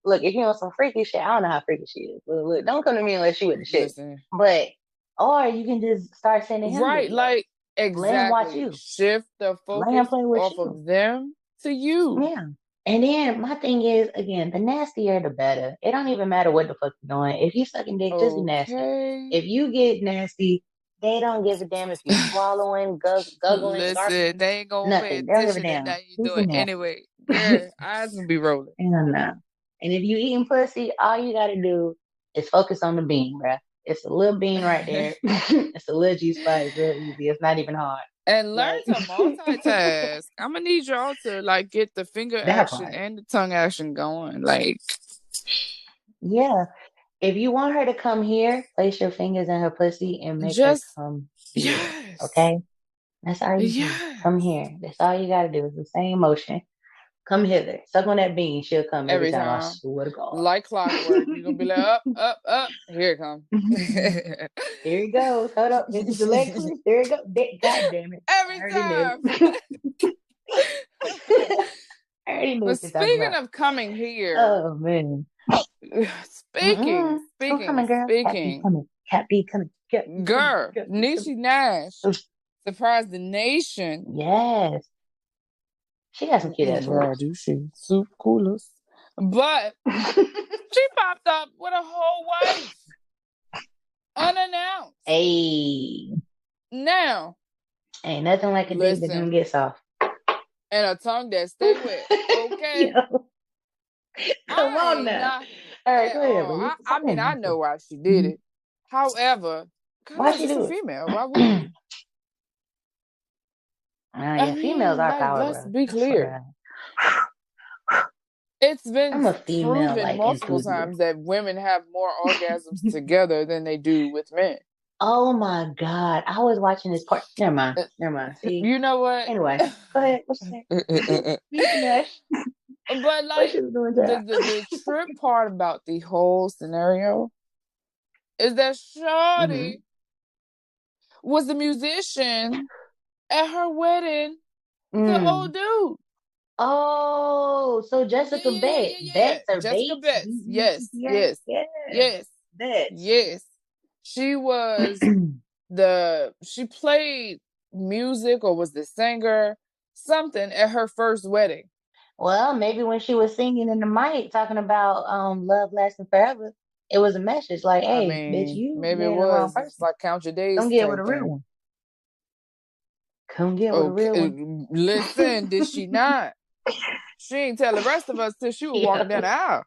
look, if you want some freaky shit, I don't know how freaky she is. Look, don't come to me unless you with the shit. Listen. But or you can just start sending him videos. Like, exactly. Let him watch you. Shift the focus off of them to you. Yeah. And then my thing is, again, the nastier the better. It don't even matter what the fuck you're doing. If you sucking dick, just be nasty. If you get nasty, they don't give a damn if you're swallowing, guggling, listen, they ain't gonna nothing. They don't give a damn. that you doing anyway. Yeah, eyes gonna be rolling. And if you eating pussy, all you gotta do is focus on the bean, bruh. It's a little bean right there. It's a little G spot. It's real easy. It's not even hard. And learn to multitask. I'm gonna need y'all to like get the finger action and the tongue action going. Like, yeah. If you want her to come here, place your fingers in her pussy and make her come here. Yes. Okay? That's all you do. Come here. That's all you gotta do. It's the same motion. Come hither. Suck on that bean. She'll come every time. I swear to God. Like clockwork. You're gonna be like, up. Here it comes. Here it goes. Hold up. Is the leg loose? There it goes. God damn it. Every time. I already knew. But speaking of coming here. Oh man. Speaking. Cat B coming. Girl, Niecy Nash surprised the nation. Yes. She got some cute ass girl, do she? Soup coolers. But she popped up with a whole wife. Unannounced. Hey. Now. Ain't nothing like a dick that don't get soft. And a tongue that stay wet. Okay? Come on now. All right, go ahead. I mean, I know why she did it. However, why she do it? Female. Why would you? Yeah, females are powerful. Let's be clear. It's been proven multiple times that women have more orgasms together than they do with men. Oh my God. I was watching this part. Never mind. See? You know what? Anyway, go ahead. What's that? But like the trip part about the whole scenario is that Shawty was a musician at her wedding to old dude. Oh, so Jessica Betts. Betts or Jessica Betts. Yes. Betts. Yes. She was she played music or was the singer, something at her first wedding. Well, maybe when she was singing in the mic talking about love lasting forever, it was a message like, hey, bitch, you maybe it was like count your days. Come get with a real one. Come get with a real one. Listen, did she not? She ain't tell the rest of us till she was walking down the aisle.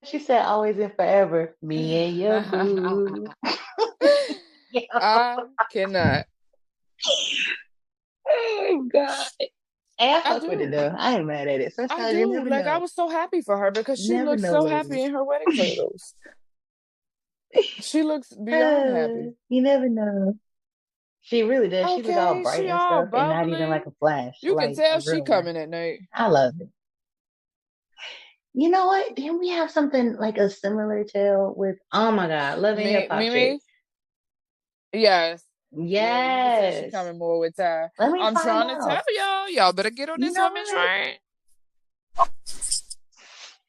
She said always and forever. Me and your boo. I cannot. Oh God. Hey, I fuck with it though. I ain't mad at it. Sometimes I do. Like, I was so happy for her because she looked so happy in her wedding photos. She looks beyond happy. You never know. She really does. She looks all bright and stuff, and not even like a flash. You can tell she coming at night. I love it. You know what? Didn't we have something like a similar tale with? Oh my God, Love and Hip Hop chick. Yes. Yes. She's coming more with time. I'm trying to tell y'all. Y'all better get on this woman train.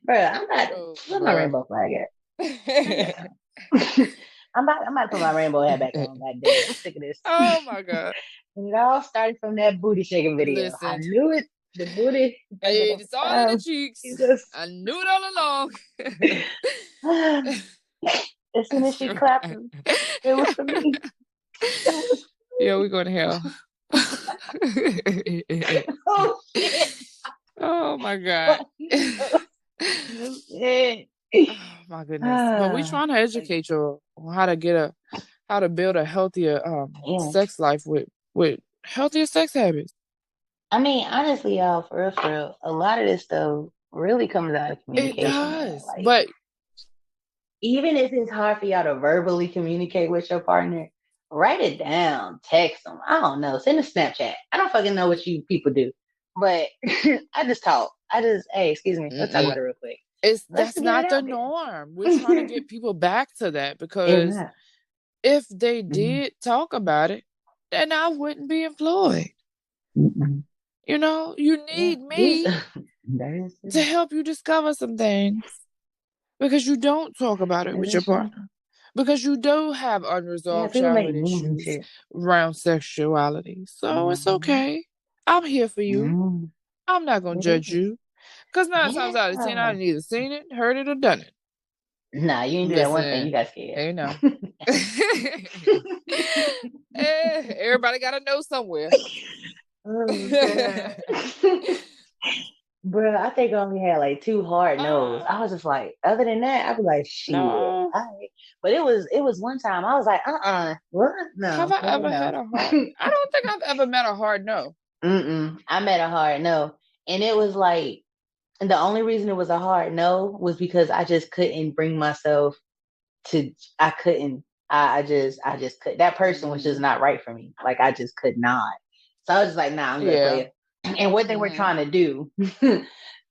Bruh, I'm about to put my rainbow flag at. I'm about to put my rainbow hat back on. I'm sick of this. Oh my God. And it all started from that booty shaking video. Listen. I knew it. The booty. It's all in the cheeks. I knew it all along. As soon as she clapped, it was for me. Yeah, we're going to hell. Oh shit. Oh my God. Oh my goodness. But we trying to educate you on how to build a healthier sex life with healthier sex habits. I mean, honestly, y'all, for real, a lot of this stuff really comes out of communication. It does. But even if it's hard for y'all to verbally communicate with your partner, write it down, text them. I don't know. Send a Snapchat. I don't fucking know what you people do. But I just talk. Hey, excuse me. Let's talk about it real quick. That's not the norm. We're trying to get people back to that because if they did talk about it, then I wouldn't be employed. You know, you need me to help you discover some things because you don't talk about it with your partner. Because you do have unresolved childhood issues around sexuality. So it's okay. I'm here for you. I'm not going to judge you. Because 9 times out of 10, I've either seen it, heard it, or done it. Nah, you didn't do that one thing. You got scared. Hey, no. Everybody got to know somewhere. Oh, God. Bro, I think I only had like 2 hard no's. I was just like, other than that, I'd be like, shit. No. But it was one time I was like, what? No. Have I ever had a hard? I don't think I've ever met a hard no. I met a hard no. And it was like, and the only reason it was a hard no was because I just couldn't bring myself to, I couldn't, I just could. That person was just not right for me. Like, I just could not. So I was just like, nah, I'm gonna play it. And what they were trying to do,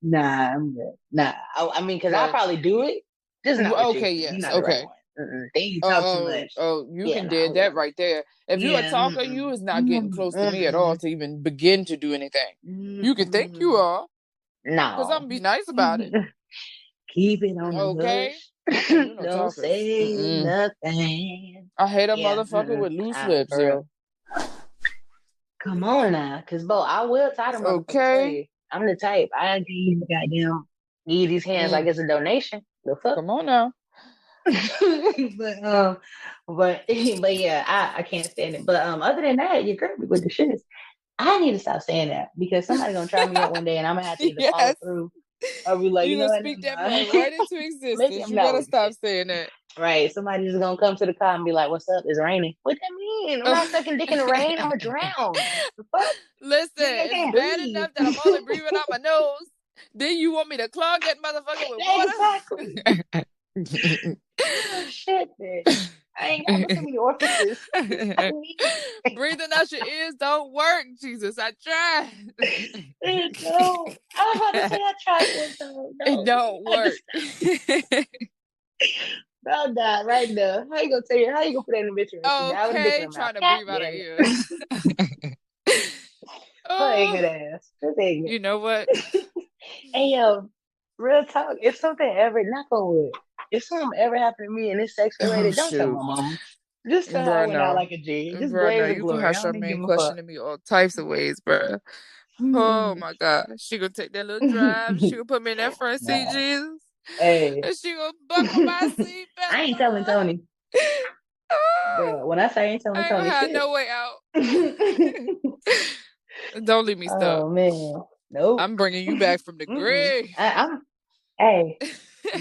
nah, I'm good. Nah, I mean, because I'll probably do it. Just not with you. Yes. You're not the right one. Then you talk too much. You can do that right there. If you're a talker, you is not getting close to me at all to even begin to do anything. You can think you are. No. Because I'm gonna be nice about it. Keep it on the hush. Don't say nothing. I hate a motherfucker with loose lips, yo. Come on now, because Bo, I will tie them motherfuckers for you. I'm the type. I give you goddamn need these hands like it's a donation. The fuck? Come on now. but yeah, I can't stand it. But other than that, your girl be with the shits. I need to stop saying that because somebody's gonna try me up one day and I'm gonna have to either follow through or be like, you know, speak that man right into existence. You better stop saying that. Right. Somebody's just gonna come to the car and be like, "What's up? It's raining." What that mean? I'm not sucking dick in the rain. I'm gonna drown. Listen, it's bad enough that I'm only breathing out my nose. Then you want me to clog that motherfucker with water? Exactly. Shit, bitch. I ain't got so many orifices. Breathing out your ears don't work, Jesus. I tried. No. I was about to say I tried one time. No. It don't work. Bro died right now. How you gonna tell you? How you gonna put that in the picture? Okay, trying to breathe out her ears. Ignorant ass. You know what? Hey yo, real talk. If something ever, knock on wood, if something ever happened to me and it's sex related, don't tell my mama. Just tell her I went out like a G. Just blaze the glory. You can have Charmaine questioning me all types of ways, bro. Oh my God. She gonna take that little drive. She gonna put me in that front seat, Jesus. Hey. And she gonna buckle my seat back. I ain't telling Tony. Bro, when I say I ain't telling Tony, I no way out. Don't leave me stuck. Oh man, nope. I'm bringing you back from the grave. Hey,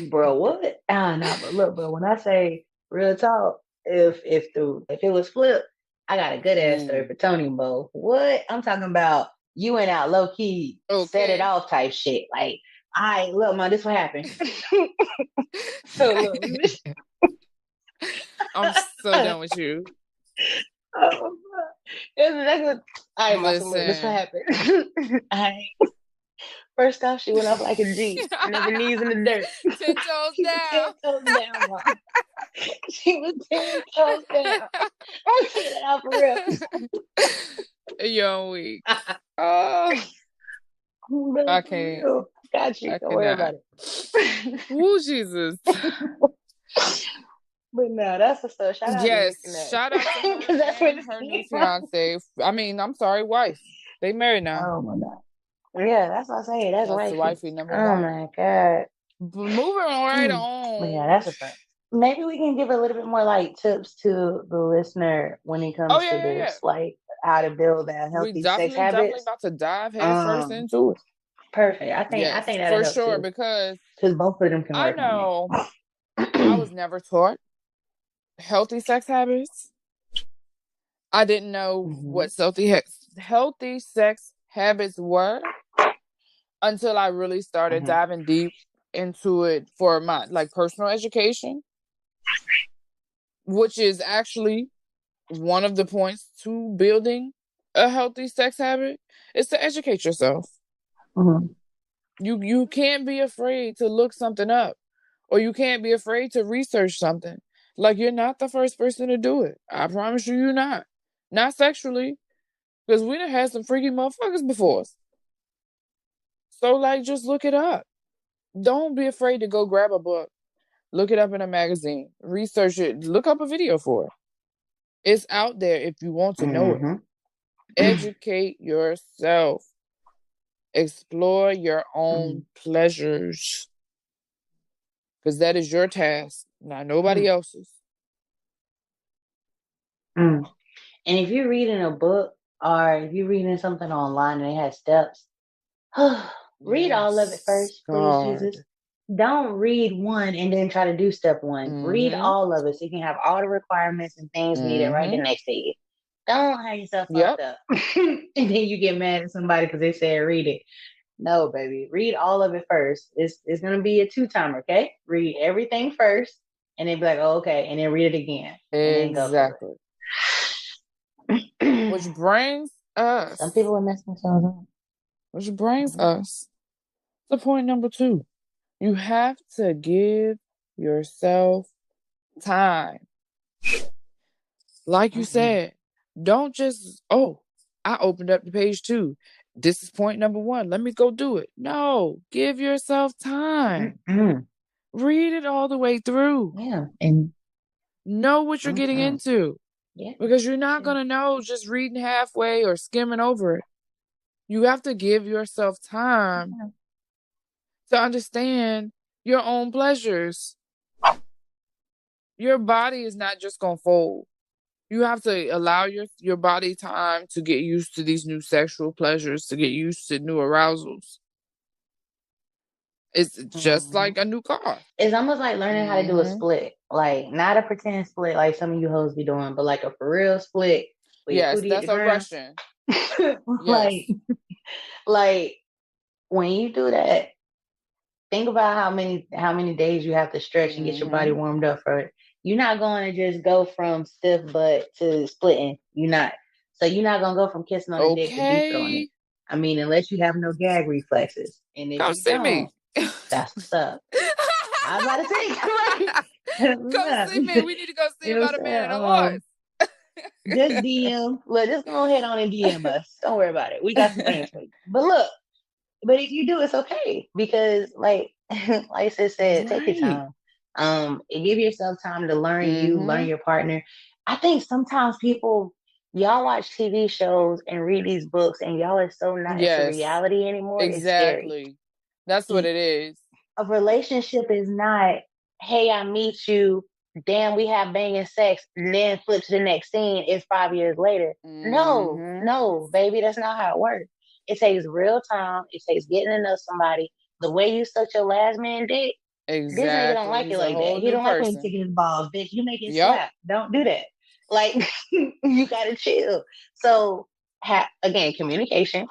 bro, what? Nah, but look, bro. When I say real talk, if it was flipped, I got a good ass story for Tony and Bo. What? I'm talking about you went out low key, set it off type shit. Like, all right, look, man, this what happened. So look, I'm so done with you. Oh, all right, Listen. This what happened. All right. First off, she went up like a G, never knees in the dirt. 10 toes down. 10 toes down, Mom. She was 10 toes down. I'm saying that out for real. You're weak. Oh, I can't. Got you. Don't worry about it. Ooh, Jesus. But no, that's the stuff. Shout out to shout out to her that's and her new fiance. I mean, I'm sorry, wife. They married now. Oh my God. Yeah, that's what I say. That's wifey number one. Oh my God. Moving right on. But yeah, that's a fact. Maybe we can give a little bit more like tips to the listener when it comes to this, like how to build that healthy sex habits. Definitely about to dive head first into it. Perfect. I think that for sure too. Because both of them can work. I know I was never taught healthy sex habits. I didn't know what healthy sex habits were until I really started diving deep into it for my personal education, which is actually one of the points to building a healthy sex habit is to educate yourself. You can't be afraid to look something up, or you can't be afraid to research something. Like, you're not the first person to do it. I promise you're not. Not sexually, because we done had some freaky motherfuckers before us. So, just look it up. Don't be afraid to go grab a book. Look it up in a magazine. Research it. Look up a video for it. It's out there if you want to know it. Educate yourself. Explore your own pleasures. Because that is your task, not nobody else's. And if you're reading a book or if you're reading something online and it has steps, read all of it first, please, Jesus. Don't read one and then try to do step one. Read all of it so you can have all the requirements and things needed right the next day. Don't have yourself fucked up. And then you get mad at somebody because they said read it. No, baby. Read all of it first. It's gonna be a 2-timer, okay? Read everything first and then be like, oh, okay, and then read it again. And then go for it. Which brings us. Some people are messing themselves up. Which brings us to point number 2. You have to give yourself time. Like you said, don't just, I opened up the page 2. This is point number 1. Let me go do it. No, give yourself time. Read it all the way through. Yeah. And know what you're getting into. Yeah. Because you're not going to know just reading halfway or skimming over it. You have to give yourself time to understand your own pleasures. Your body is not just going to fold. You have to allow your body time to get used to these new sexual pleasures, to get used to new arousals. It's just like a new car. It's almost like learning how to do a split. Like, not a pretend split like some of you hoes be doing, but like a for real split. Yes, that's a Russian. Like, when you do that, think about how many days you have to stretch and get your body warmed up for it. You're not going to just go from stiff butt to splitting. You're not. So you're not going to go from kissing on the dick to deep throwing it. I mean, unless you have no gag reflexes. And if you don't, that's what's up. I was about to say, go see me. We need to go see about a man and a horse. Just DM. Look, just go ahead on and DM us. Don't worry about it. We got some things for you. But look, if you do, it's okay. Because like sis said, take your time. Give yourself time to learn you, learn your partner. I think sometimes y'all watch TV shows and read these books and y'all are so not into reality anymore. Exactly. It's scary. That's what it is. A relationship is not, hey, I meet you, damn, we have banging sex, and then flip to the next scene, it's 5 years later. No, baby, that's not how it works. It takes real time. It takes getting to know somebody. The way you suck your last man dick, this nigga don't like it like that. He don't like when you taking his balls, bitch. You make it slap. Don't do that. Like, you gotta chill. So, again, communication,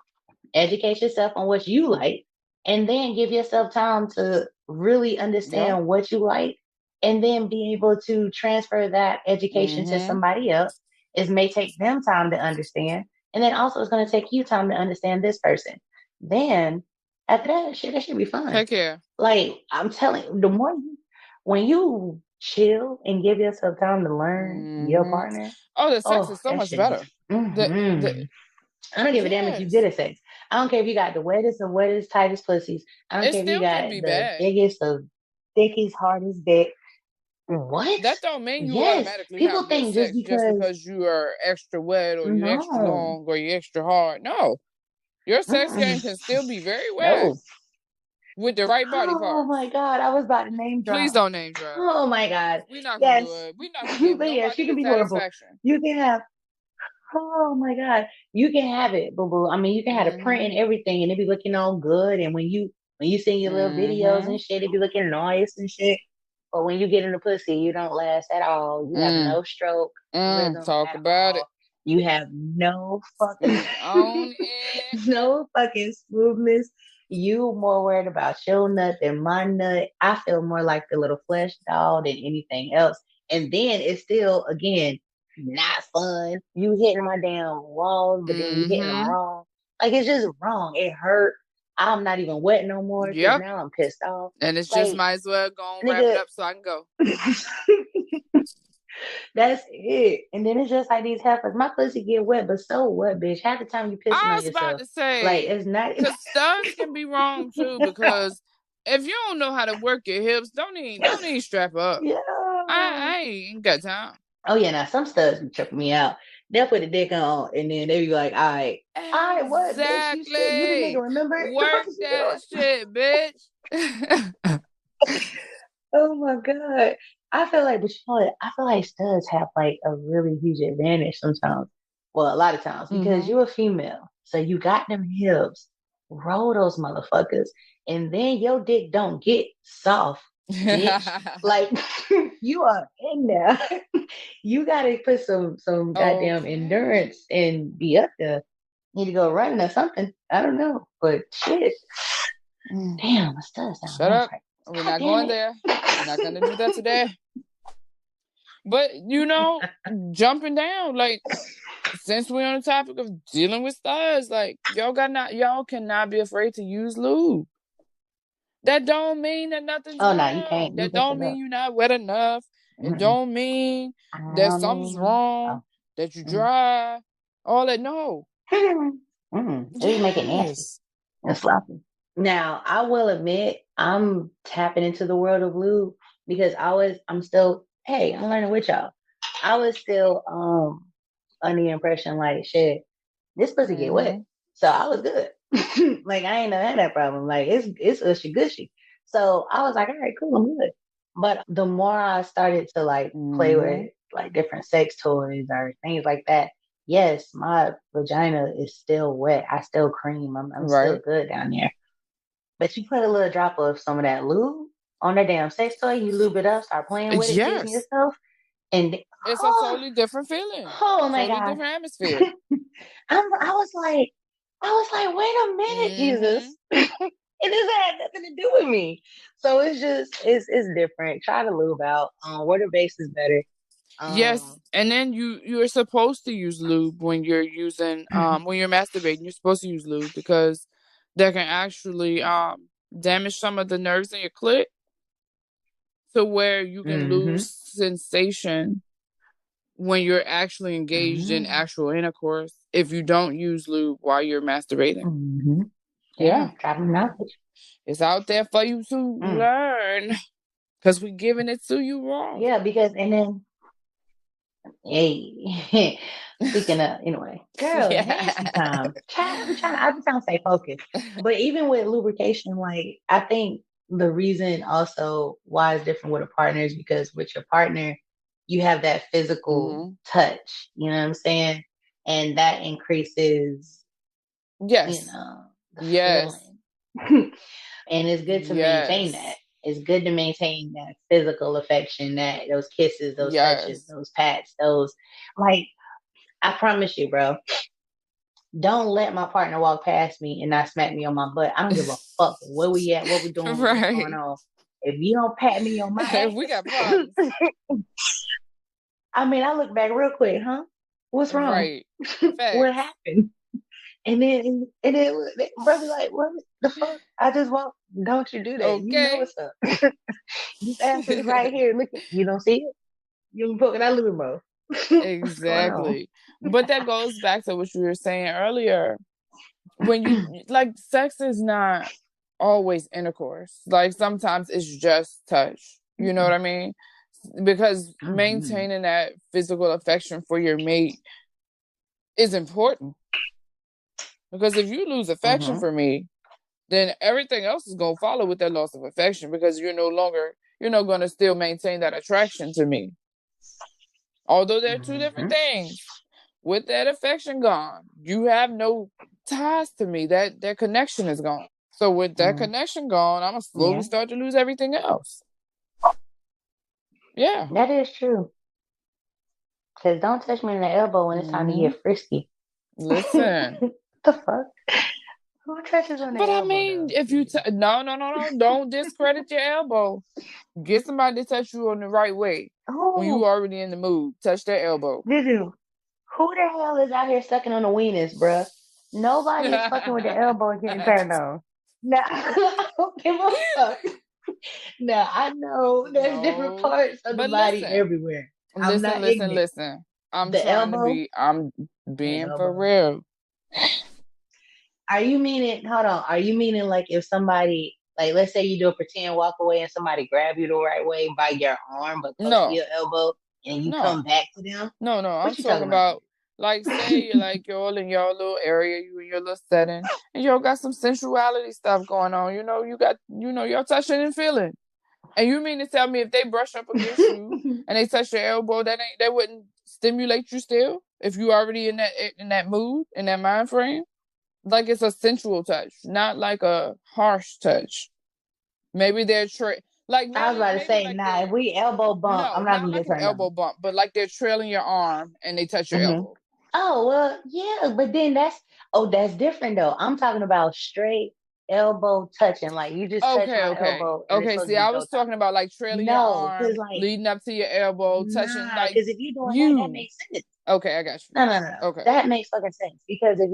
educate yourself on what you like, and then give yourself time to really understand what you like, and then be able to transfer that education to somebody else. It may take them time to understand, and then also it's going to take you time to understand this person. Then after that should be fun. Heck yeah. Like, I'm telling you, when you chill and give yourself time to learn your partner. Oh, the sex is so much better. I don't give a damn if you good at sex. I don't care if you got the wettest of wettest, tightest pussies. I don't care if you got the biggest of thickest, hardest dick. What? That don't mean you automatically people have think good sex just because you are extra wet or you extra long or you extra hard. No. Your sex game can still be very wet. With the right body part. Oh my God, I was about to name drop. Please don't name drop. Oh my God. We're not going to do it. We're not going to give nobody she can be satisfaction. Horrible. You can have, oh my God, you can have it, boo boo. I mean, you can have the print and everything, and it be looking all good. And when you send your little videos and shit, it be looking nice and shit. But when you get in the pussy, you don't last at all. You have no stroke. Talk about it. You have no fucking no fucking smoothness. You more worried about your nut than my nut. I feel more like the little flesh doll than anything else. And then it's still, again, not fun. You hitting my damn walls, but then you hitting them wrong. Like, it's just wrong. It hurt. I'm not even wet no more because now I'm pissed off. And it's like, just might as well go and wrap it up so I can go. That's it. And then it's just like these heifers. My pussy get wet, but so what, bitch? Half the time you pissing on yourself. I was about to say, like, it's not. Because studs can be wrong too. Because if you don't know how to work your hips, don't even strap up. Yeah, I ain't got time. Oh yeah, now some studs be tripping me out. They'll put the dick on, and then they be like, "All right, what? Bitch, you the nigga, remember? Work that shit, bitch." Oh my God. I feel like, but you know what? I feel like studs have like a really huge advantage sometimes Well, a lot of times because you're a female, so you got them hips. Roll those motherfuckers, and then your dick don't get soft, bitch. Like you are in there. You gotta put some goddamn endurance and be up there. Need to go running or something. I don't know, but shit. Damn, my stomach's down. Shut up. We're not going there. We're not gonna do that today. But jumping down, like, since we're on the topic of dealing with studs, like, y'all cannot be afraid to use lube. That don't mean that nothing's wrong. No, you can't. That don't mean you're not wet enough. It don't mean that something's wrong, that you dry, all that. No. It make it nasty and sloppy. Now, I will admit, I'm tapping into the world of lube because I'm still, hey, I'm learning with y'all. I was still under the impression like, shit, this pussy get wet. So I was good. Like, I ain't never had that problem. Like, it's ushy gushy. So I was like, all right, cool, I'm good. But the more I started to like play with like different sex toys or things like that, yes, my vagina is still wet. I still cream. I'm still good down there. But you put a little drop of some of that lube on that damn sex toy, you lube it up, start playing with it, teasing yourself, and it's a totally different feeling. Oh my God, totally different atmosphere. I was like, wait a minute, Jesus. It doesn't have nothing to do with me. So it's different. Try to lube out. Water base is better. Yes, and then you're supposed to use lube when you're using when you're masturbating. You're supposed to use lube because that can actually damage some of the nerves in your clit to where you can lose sensation when you're actually engaged in actual intercourse if you don't use lube while you're masturbating. Yeah. It's out there for you to learn because we're giving it to you wrong. Yeah, and then, hey, speaking of, anyway, girl, nasty time. I'm trying to stay focused. But even with lubrication, like, I think the reason also why it's different with a partner is because with your partner, you have that physical touch, you know what I'm saying? And that increases, the feeling. And it's good to maintain that. It's good to maintain that physical affection, those kisses, those touches, those pats, those, like, I promise you, bro. Don't let my partner walk past me and not smack me on my butt. I don't give a fuck where we at, what we doing, what's going on. If you don't pat me on my ass, we got problems. I mean, I look back real quick, huh? What's wrong? Right. What happened? And then bro be like, what the fuck? I just walked. Don't you do that. Okay. You know what's up. This ass is right here. Look, you don't see it? You poking that little bro. Exactly. But that goes back to what you were saying earlier. When you, like, sex is not always intercourse. Like, sometimes it's just touch. You know what I mean? Because maintaining that physical affection for your mate is important. Because if you lose affection for me, then everything else is going to follow with that loss of affection because you're not going to still maintain that attraction to me. Although they're two different things. With that affection gone, you have no ties to me. That connection is gone. So with that connection gone, I'm going to slowly start to lose everything else. Yeah. That is true. Because don't touch me in the elbow when it's time to get frisky. Listen. What the fuck? Who touches on the elbow? But I mean, if you... No. Don't discredit your elbow. Get somebody to touch you on the right way. When you already in the mood. Touch their elbow. Did you? Who the hell is out here sucking on the weenus, bruh? Nobody is fucking with the elbow and getting turned on. Now, I don't give a fuck. Now, I know there's different parts of the body everywhere. Listen. I'm being for real. Are you meaning, hold on, are you meaning like if somebody, like let's say you do a pretend walk away and somebody grab you the right way by your arm but close to your elbow and you come back to them? No, I'm talking about like say you're all in your little area, you in your little setting, and y'all got some sensuality stuff going on. You got y'all touching and feeling. And you mean to tell me if they brush up against you and they touch your elbow, that wouldn't stimulate you still? If you already in that mood, in that mind frame, like it's a sensual touch, not like a harsh touch. Maybe they're like maybe, I was about to say, like if we elbow bump, I'm not gonna like get an turned elbow on. bump, but like they're trailing your arm and they touch your elbow. Oh well, yeah, but then that's different though. I'm talking about straight elbow touching, like you just touch my elbow. And Okay. See, I was talking about like trailing your arm, like, leading up to your elbow, touching like. Because if you're doing that makes sense. Okay, I got you. No. Okay, that makes fucking sense. Because if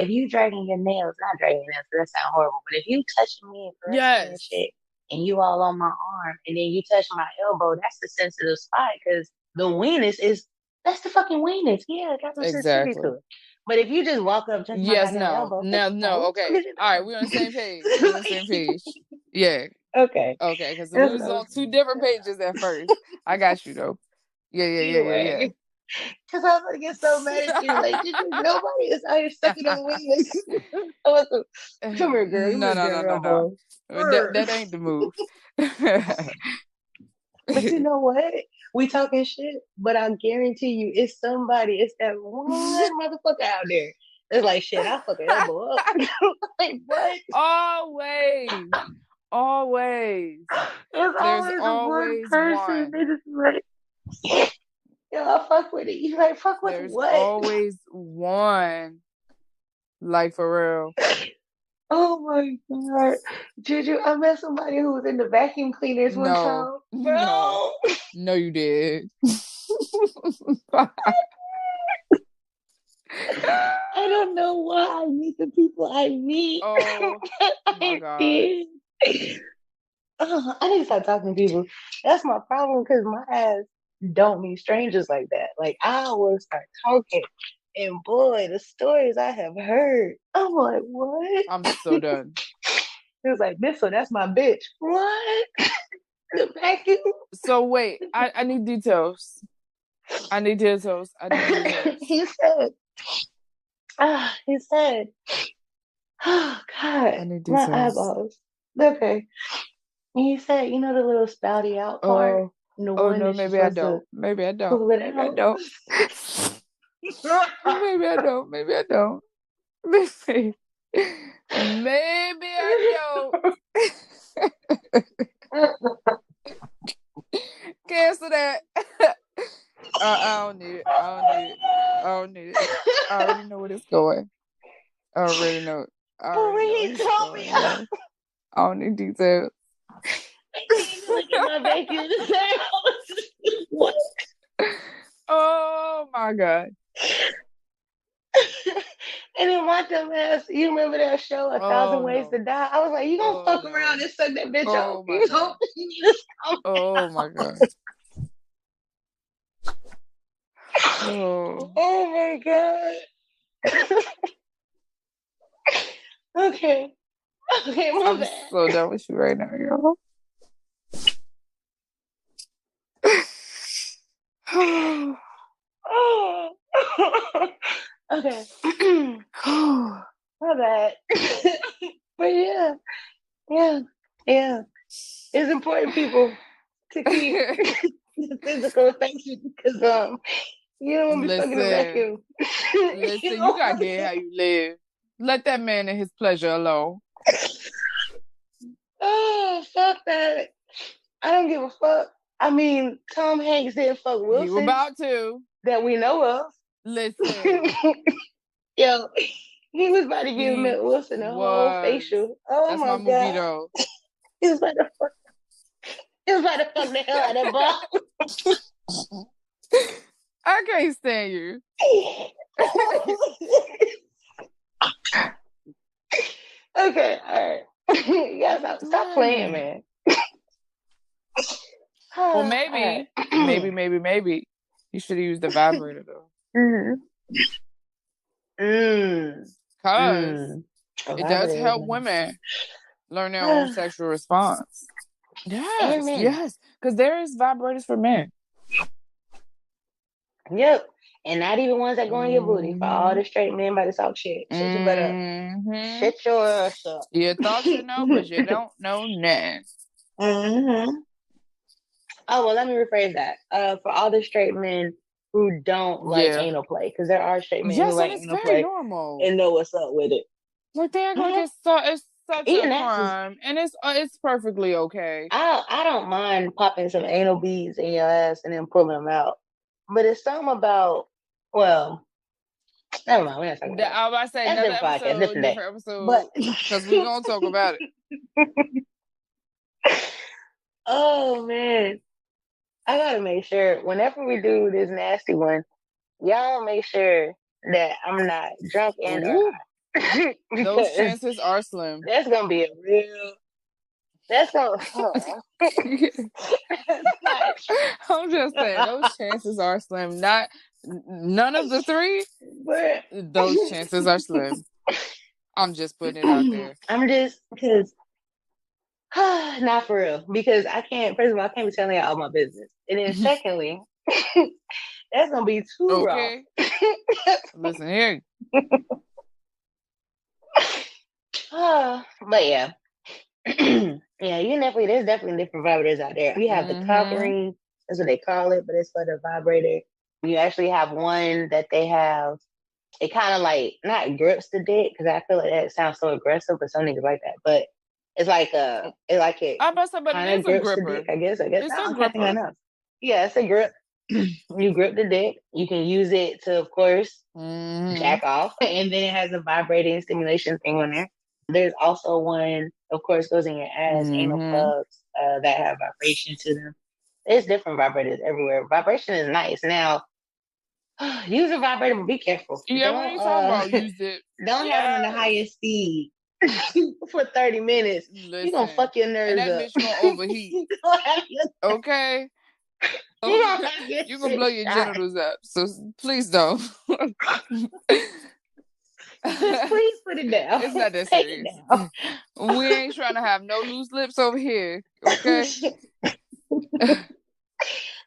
you dragging your nails, not dragging your nails, that sounds horrible. But if you touching me and caressing and shit, and you all on my arm, and then you touch my elbow, that's the sensitive spot. Because the weenus that's the fucking weenus. Yeah, got some sensitivity to it. But if you just walk up, touch my elbow, no, okay. All right, we're on the same page. We're on the same page. Yeah. Okay. Okay, because we was on two different pages at first. I got you though. Yeah. Because I was gonna get so mad at you. Like, nobody is out here sucking on wings. Come here, girl. No. That ain't the move. But you know what? We talking shit, but I guarantee you, it's somebody. It's that one motherfucker out there. It's like, shit, I fucking elbow up. Like, what? Always. There's always one person. They just like, yo, I fuck with it. You like, fuck with what? There's always one. Like, for real. Oh my God. Juju, I met somebody who was in the vacuum cleaners one time. Bro. No, you did. I don't know why I meet the people I meet. Oh, my God. I need to stop talking to people. That's my problem, because my ass don't meet strangers like that. Like, I will start talking. And boy, the stories I have heard, I'm like, what? I'm so done. It was like, that's my bitch. What? The vacuum? So wait, I need details. He said, oh God, my eyeballs. Okay. And he said, you know the little spouty out part? No, maybe I don't. Maybe I don't. Maybe I don't. Maybe I don't. Maybe I don't. Cancel that. I don't need it. I already know where it's going. I already know. He told me. I don't need details. Look at my vacuum. What? Oh my God. And then my dumb ass, you remember that show, 1,000 Ways to Die? I was like, you gonna fuck around and suck that bitch off. Oh my God. Oh my God. Okay, my bad. I'm so done with you right now, y'all. Okay. My bad. But yeah. It's important, people, to keep the physical affection, because you don't want to be stuck in the vacuum. Listen, you gotta get how you live. Let that man and his pleasure alone. Oh, fuck that. I don't give a fuck. I mean, Tom Hanks didn't fuck Wilson. He was about to. That we know of. Listen. Yo, he was about to give Wilson a whole facial. Oh, that's my God. Movie, though. He was about to fuck the hell out of that ball. I can't stand you. Okay, all right. You guys stop playing, man. Well, maybe you should have used the vibrator though. Because it does help women learn their own sexual response. Yes. Because there is vibrators for men. Yep. And not even ones that go in your booty. For all the straight men about to talk shit. Shut your butt up. Shut your ass up. You thought you know, but you don't know nothing. Oh, well, let me rephrase that. For all the straight men who don't like anal play, because there are straight men who like anal play normal and know what's up with it. Like they act like it's such a crime, and it's perfectly okay. I don't mind popping some anal beads in your ass and then pulling them out, but it's something about, well, never mind. We're not talking about that. I was about to say another episode, different episode, because we're gonna talk about it. Oh man, I gotta make sure whenever we do this nasty one, y'all make sure that I'm not drunk and or high. Those chances are slim. That's gonna be a real. That's gonna. I'm just saying, those chances are slim. None of the three, but those chances are slim. I'm just putting it out there. I'm just because. Not for real, because I can't. First of all, I can't be telling y'all all my business, and then secondly, that's gonna be too raw. Listen here. But yeah, yeah, there's definitely different vibrators out there. We have the cock ring, that's what they call it, but it's for the vibrator. You actually have one that they have. It kind of like not grips the dick, because I feel like that sounds so aggressive, but some niggas like that, but. It's like it kind of grips the dick, I guess. It's a gripper. Yeah, it's a grip. You grip the dick. You can use it to, of course, jack off, and then it has a vibrating stimulation thing on there. There's also one, of course, goes in your ass, anal plugs that have vibration to them. There's different vibrators everywhere. Vibration is nice. Now, use a vibrator, but be careful. Yeah, when you talk about use it, don't have it on the highest speed. For 30 minutes. Listen, you're gonna fuck your nerves up. And that bitch gonna overheat. Okay? You're gonna blow your genitals up. So please don't. Please put it down. It's not that serious. We ain't trying to have no loose lips over here. Okay?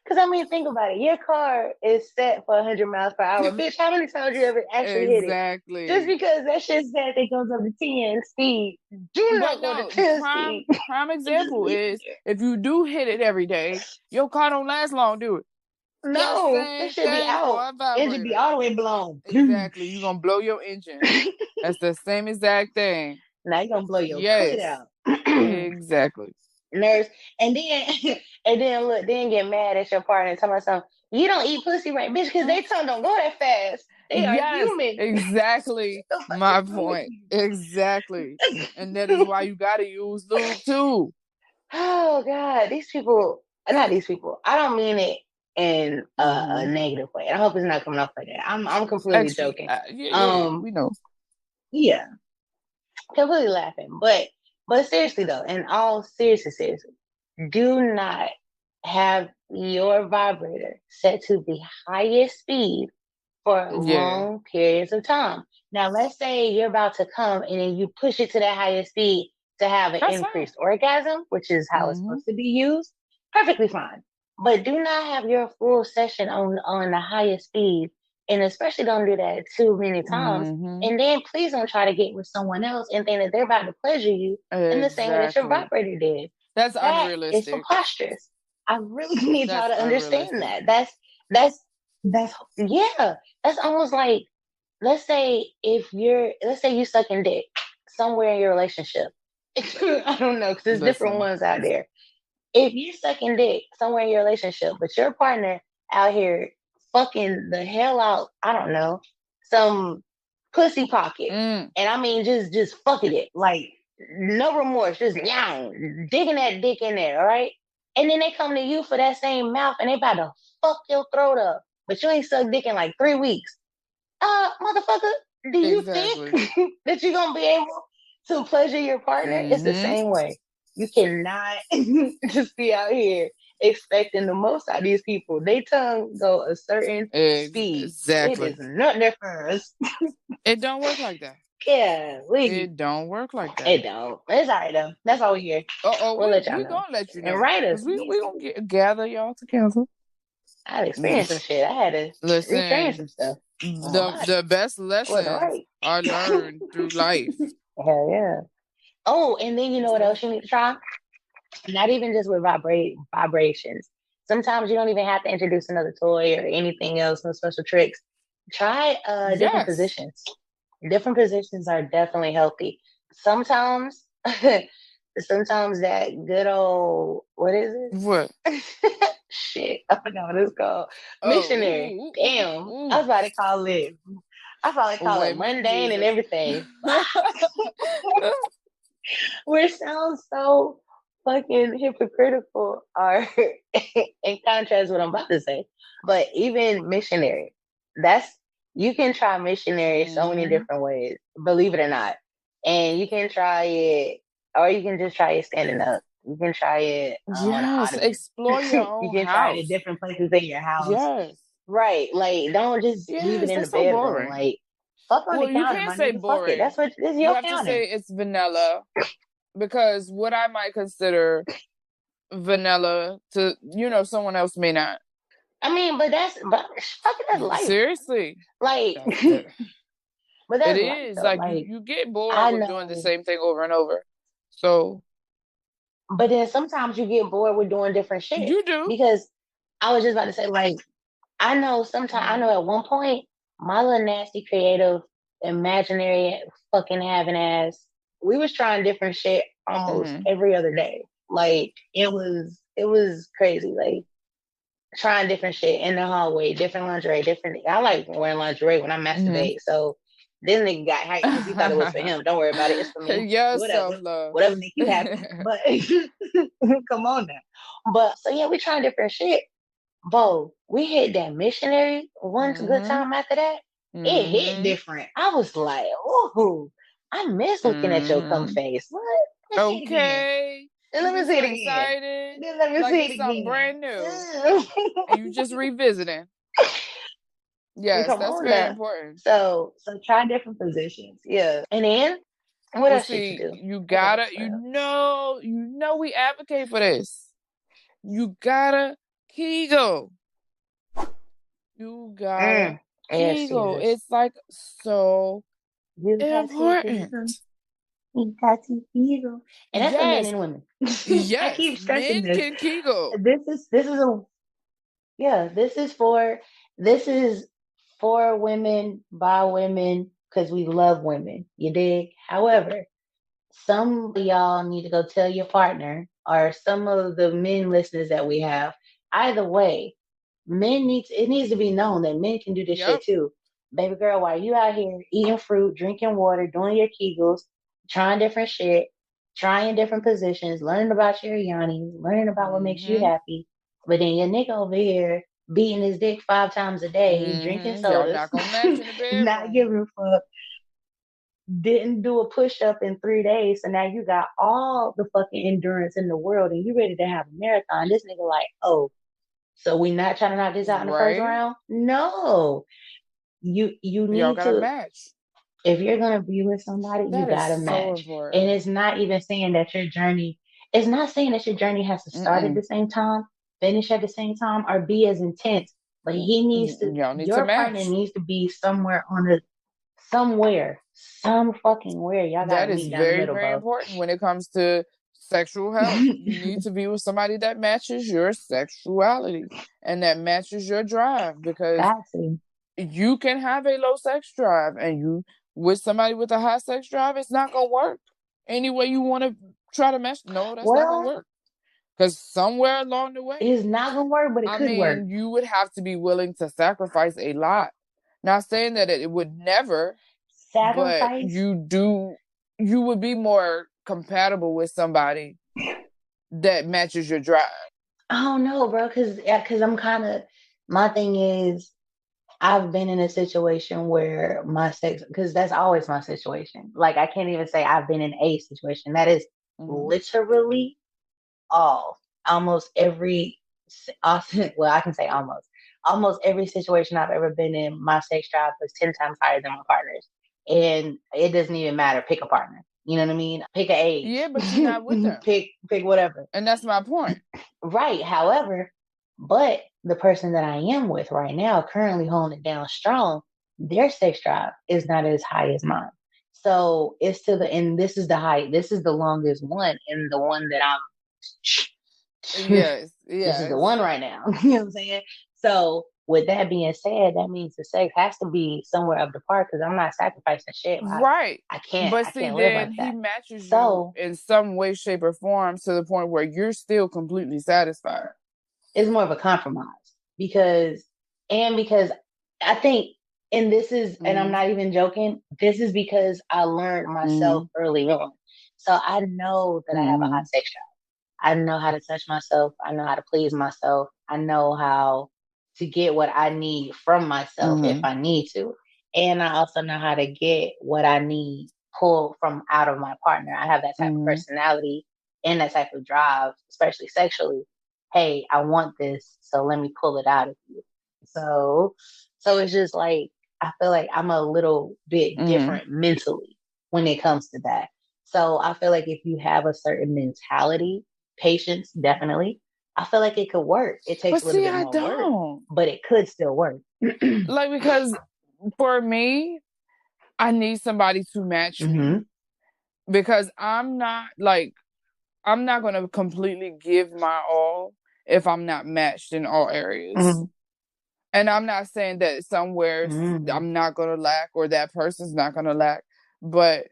Because, I mean, think about it. Your car is set for 100 miles per hour. Bitch, how many times you ever actually hit it? Exactly. Just because that shit said it goes up to 10 speed, do not go to 10 speed. Prime example is, if you do hit it every day, your car don't last long, do it? No, it should be out. It should be all the way blown. Exactly. You're going to blow your engine. That's the same exact thing. Now you're going to blow your clit out. Exactly. Nerves. And then look, then get mad at your partner and tell me something. You don't eat pussy right, bitch, because their tongue don't go that fast. They are human. Exactly. My point. Exactly. And that is why you gotta use lube too. Oh God, not these people. I don't mean it in a negative way. I hope it's not coming off like that. I'm completely joking. We know. Yeah. Completely laughing. But seriously though, in all seriousness, do not have your vibrator set to the highest speed for long periods of time. Now, let's say you're about to come and then you push it to that highest speed to have an increased orgasm, which is how it's supposed to be used. Perfectly fine. But do not have your full session on the highest speed. And especially don't do that too many times. And then please don't try to get with someone else and think that they're about to pleasure you in the same way that your vibrator did. That's unrealistic. It's preposterous. I really need y'all to understand that. That's almost like, let's say you sucking dick somewhere in your relationship. I don't know, because there's different ones out there. If you're sucking dick somewhere in your relationship, but your partner out here fucking the hell out, I don't know, some pussy pocket. And I mean, just fucking it. Like, no remorse, just digging that dick in there, all right? And then they come to you for that same mouth and they about to fuck your throat up. But you ain't sucked dick in like 3 weeks. Motherfucker, do you think that you're going to be able to pleasure your partner? It's the same way. You cannot just be out here expecting the most out of these people. They tongue go a certain speed. Exactly. It is not there for us. It don't work like that. Yeah, it don't work like that. It don't. It's all right though. That's all we hear. We'll let y'all know. We're gonna let you know. And write us. We gonna gather y'all to council. I had experienced some shit. I had to retrain some stuff. The best lessons are learned through life. Hell yeah. Oh, and then you know what else you need to try? Not even just with vibrations. Sometimes you don't even have to introduce another toy or anything else, no special tricks. Try different positions. Different positions are definitely healthy. Sometimes, sometimes that good old, what is it? What? Shit, I forgot what it's called. Missionary. Damn, I was about to call it. I probably call it mundane and everything. Which sounds so fucking hypocritical or in contrast what I'm about to say. But even missionary, that's you can try missionary so many different ways, believe it or not. And you can try it, or you can just try it standing up. You can try it on an ottoman. Explore your own You can try it at different places in your house. Yes. Right. Like, don't just leave it in the bedroom. So like, fuck on the counter, my nigga. Fuck it. That's what this is your counter. You have to say it's vanilla. Because what I might consider vanilla to, someone else may not. I mean, but that's life. Seriously. Like, but that's it is. Like you get bored with doing the same thing over and over. So. But then sometimes you get bored with doing different shit. You do. Because I was just about to say, like, I know at one point, my little nasty creative imaginary fucking having ass, we was trying different shit almost every other day. Like it was crazy. Like trying different shit in the hallway, different lingerie, I like wearing lingerie when I masturbate. So this nigga got hyped because he thought it was for him. Don't worry about it. It's for me. Yes, self-love. Whatever make you happy. But come on now. But so yeah, we trying different shit. Bo, we hit that missionary once good time after that. It hit different. I was like, oh, I miss looking at your cum face. What? Okay. Let me see it again. Let me see it again. Something brand new. And you just revisiting. Yes, that's very important. So try different positions. Yeah. And then what else should you do? You gotta, we advocate for this. You gotta Kegel. You gotta Kegel. It's like so important. You got to Kegel. And that's for men and women. Yes. I keep stressing men can Kegel. This is for women, by women, because we love women. You dig? However, some of y'all need to go tell your partner, or some of the men listeners that we have. Either way, it needs to be known that men can do this shit too. Baby girl, while you out here eating fruit, drinking water, doing your Kegels, trying different shit, trying different positions, learning about your yoni, learning about what makes you happy. But then your nigga over here beating his dick 5 times a day, drinking sodas, not gonna match in the bedroom. not giving a fuck. Didn't do a push-up in 3 days, so now you got all the fucking endurance in the world and you ready to have a marathon. This nigga like, oh, so we not trying to knock this out in the first round? No. You need to match. If you're gonna be with somebody, you gotta match. So and it's not even saying that your journey has to start at the same time, finish at the same time, or be as intense. But he needs to your partner needs to be somewhere some fucking where. Y'all gotta meet down the middle. That is very important when it comes to sexual health. You need to be with somebody that matches your sexuality and that matches your drive, because you can have a low sex drive and you with somebody with a high sex drive, it's not gonna work. Any way you want to try to match, no, that's not gonna work. Because somewhere along the way, it's not gonna work, but it could work. You would have to be willing to sacrifice a lot. Not saying that it would never sacrifice, but you would be more compatible with somebody that matches your drive. I don't know, bro, because I'm kind of, my thing is, I've been in a situation where because that's always my situation. Like, I can't even say I've been in a situation. That is literally almost every, well, I can say almost every situation I've ever been in, my sex drive was 10 times higher than my partner's. And it doesn't even matter. Pick a partner. You know what I mean? Pick an age. Yeah, but you're not with them. Pick whatever. And that's my point. Right. However, but the person that I am with right now, currently holding it down strong, their sex drive is not as high as mine. So it's and this is the height. This is the longest one, and the one that I'm Yes, This is the yes. one right now. You know what I'm saying? So with that being said, that means the sex has to be somewhere up the park because I'm not sacrificing shit. Right. I But see, can't live like then he that. matches you So in some way, shape, or form to the point where you're still completely satisfied. it's more of a compromise because because I think and this is and I'm not even joking, this is because I learned myself early on. So I know that I have a hot sex drive. I know how to touch myself. I know how to please myself. I know how to get what I need from myself if I need to. And I also know how to get what I need pulled from out of my partner. I have that type of personality and that type of drive, especially sexually. Hey, I want this, so let me pull it out of you. So it's just like I feel like I'm a little bit different mentally when it comes to that. So I feel like if you have a certain mentality, patience, definitely. I feel like it could work. It takes But a little see, bit I more work, don't. but it could still work. Like, because for me, I need somebody to match me. Because I'm not going to completely give my all if I'm not matched in all areas. And I'm not saying that somewhere I'm not going to lack or that person's not going to lack, but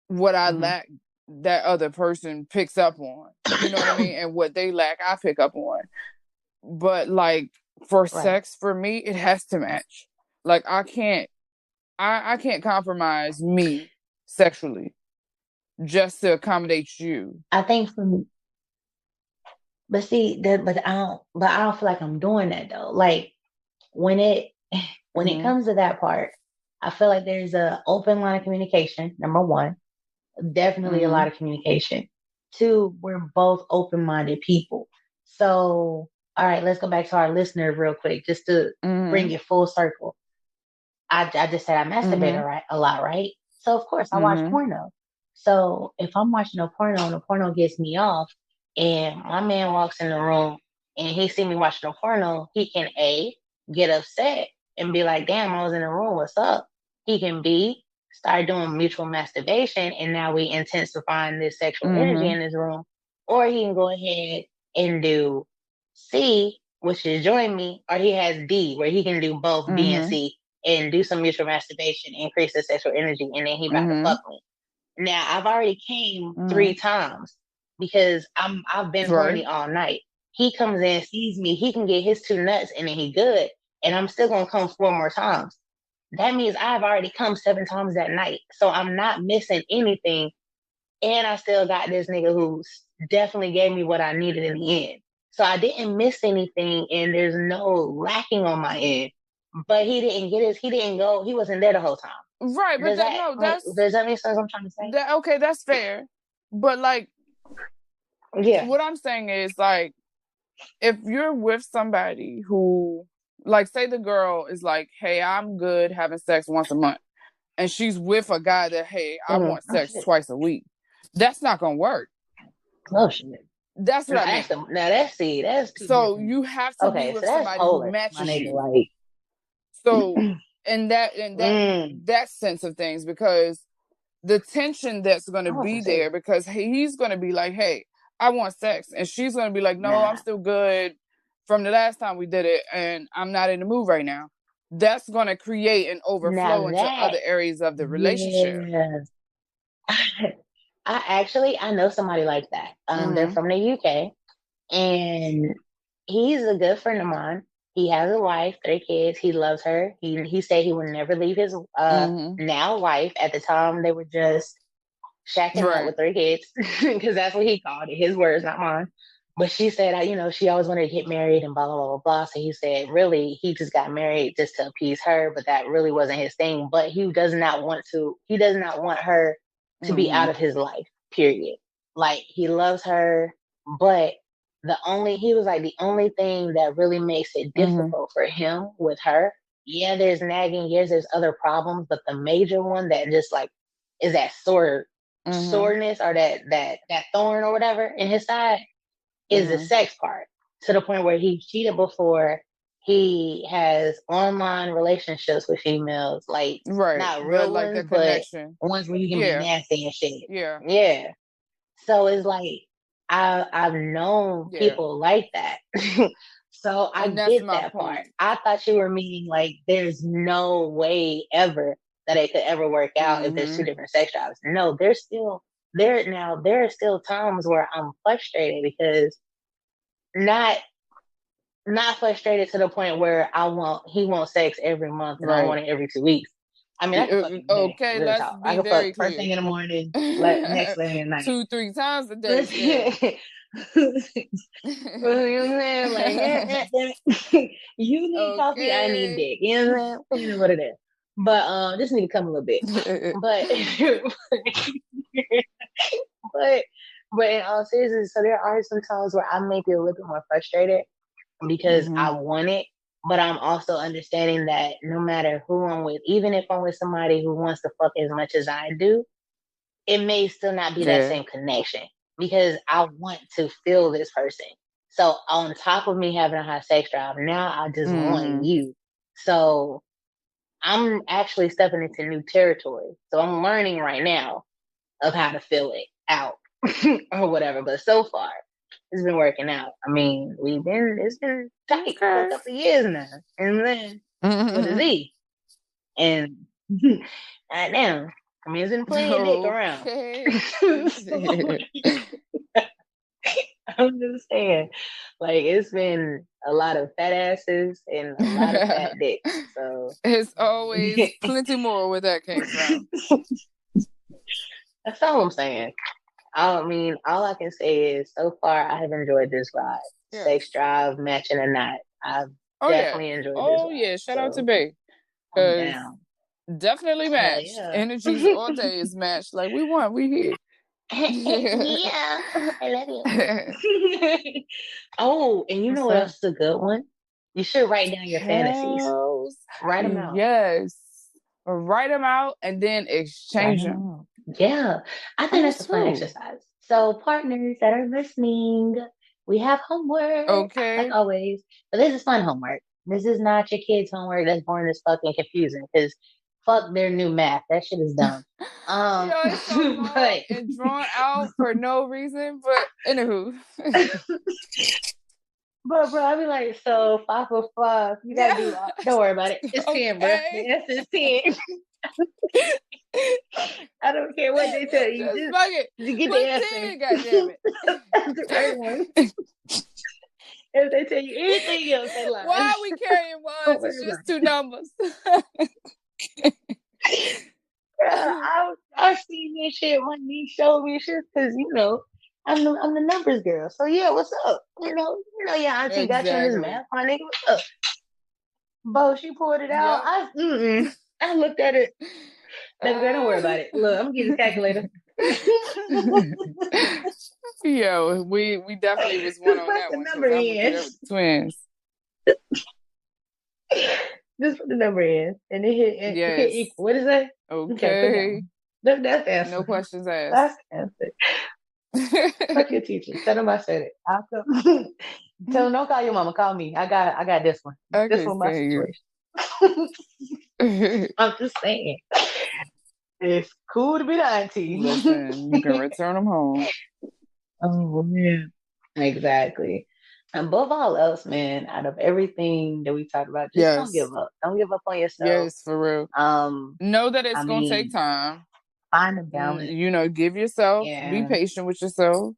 what I lack, that other person picks up on. You know what I mean? And what they lack, I pick up on. But like for sex, for me, it has to match. Like I can't compromise me sexually just to accommodate you. I think for me, but see that, but I don't feel like I'm doing that though. Like when it comes to that part, I feel like there's a open line of communication. Number one, definitely a lot of communication. Two, we're both open-minded people. So, all right, let's go back to our listener real quick, just to bring it full circle. I just said I masturbate a lot, right? So of course I watch porno. So if I'm watching a porno and the porno gets me off, and my man walks in the room and he see me watching a porno, he can A, get upset and be like, "Damn, I was in the room. What's up?" He can B, start doing mutual masturbation, and now we intensifying this sexual energy in this room. Or he can go ahead and do C, which is join me, or he has D, where he can do both B and C and do some mutual masturbation, increase the sexual energy, and then he about to fuck me. Now I've already came 3 times because I've been horny all night. He comes in, sees me, he can get his 2 nuts, and then he good, and I'm still gonna come 4 more times. That means I've already come 7 times that night, so I'm not missing anything, and I still got this nigga who definitely gave me what I needed in the end. So I didn't miss anything, and there's no lacking on my end. But he didn't get his. He didn't go. He wasn't there the whole time. Right, but does that make sense? I'm trying to say. Okay, that's fair. But like, yeah, what I'm saying is like, if you're with somebody who, like, say the girl is like, "Hey, I'm good having sex once a month," and she's with a guy that, "Hey, I want sex twice a week," that's not gonna work. Oh shit. That's what I mean. Now that's so different. You have to be with somebody who matches you. Like, so in that sense of things, because the tension that's going to be there, because he's going to be like, "Hey, I want sex," and she's going to be like, "No, I'm still good from the last time we did it, and I'm not in the mood right now." That's going to create an overflow into other areas of the relationship. I know somebody like that. They're from the UK, and he's a good friend of mine. He has a wife, 3 kids. He loves her. He said he would never leave his now wife. At the time, they were just shacking up with 3 kids because that's what he called it. His words, not mine. But she said, she always wanted to get married and blah, blah, blah, blah, blah. So he said, really, he just got married just to appease her, but that really wasn't his thing. But he does not want her to be out of his life, period. Like, he loves her, but he was like, the only thing that really makes it difficult for him with her, yeah, there's nagging, yes, there's other problems, but the major one that just like is that soreness or that thorn or whatever in his side is the sex part, to the point where he cheated before. He has online relationships with females, like not real like ones, the but connection. ones where you can be nasty and shit. Yeah. Yeah. So it's like I've known people like that. So I get that part. I thought you were meaning like there's no way ever that it could ever work out if there's two different sex drives. No, there are still times where I'm frustrated because not frustrated to the point where he wants sex every month and I want it every 2 weeks. I mean, I can fuck every day. Okay, let's talk. I can fuck first thing in the morning, next thing at night. 2-3 times a day. You know what I'm saying? Like, you need coffee, I need dick. You know what I'm saying? You know what it is. But just need to come a little bit. But but in all seriousness, so there are some times where I may be a little bit more frustrated because I want it, but I'm also understanding that no matter who I'm with, even if I'm with somebody who wants to fuck as much as I do, it may still not be that same connection because I want to feel this person. So on top of me having a high sex drive, now I just want you. So I'm actually stepping into new territory. So I'm learning right now of how to feel it out or whatever. But so far, it's been working out. I mean, it's been tight for a couple of years now. And then with a Z. And goddamn. I mean, it's been plenty of dick around. I'm just saying, like, it's been a lot of fat asses and a lot of fat dicks. So it's always plenty more where that came from. That's all I'm saying. I mean, all I can say is, so far, I have enjoyed this ride. Yeah. Sex drive, matching or not, I've definitely enjoyed this ride. Oh, yeah. Shout out to Bay. I'm down. Definitely matched. Yeah. Energies all day is matched. Like, we won. We here. Yeah. I love you. Oh, and you know what else is a good one? You should write down your fantasies. Write them out. Yes. Write them out and then exchange them. Yeah. I think that's a fun exercise. So partners that are listening, we have homework. Okay. Like always. But this is fun homework. This is not your kids' homework that's boring as fucking confusing because fuck their new math. That shit is dumb. It's so long and drawn out for no reason. But anywho. But bro, I be like, so 5 for 5. You gotta do. Don't worry about it. It's 10, bro. The answer is 10. I don't care what they tell you. Just fuck it. You get the answer. 10, goddammit. That's the right one. If they tell you anything else, they lie. Why are we carrying ones? It's just 2 numbers. I seen this shit. My niece showed me shit because I'm the numbers girl. So yeah, what's up? Your auntie got you in this math, my nigga. What's up? Bo, she pulled it out. I looked at it. Baby girl, don't worry about it. Look, I'm gonna get the calculator. Yo, we definitely was one on that one. Number in. Twins. Just put the number in, and it hit equal. What is that? Okay. That's the answer. No questions asked. That's the answer. Fuck your teacher. Tell them I said it. I'll come. Tell them don't call your mama. Call me. I got this one. This one my situation. I'm just saying. It's cool to be the auntie. Listen, you can return them home. Oh man. Exactly. And above all else, man, out of everything that we talked about, just don't give up. Don't give up on yourself. Yes, for real. Know that it's gonna take time. Find a balance. Give yourself, be patient with yourself.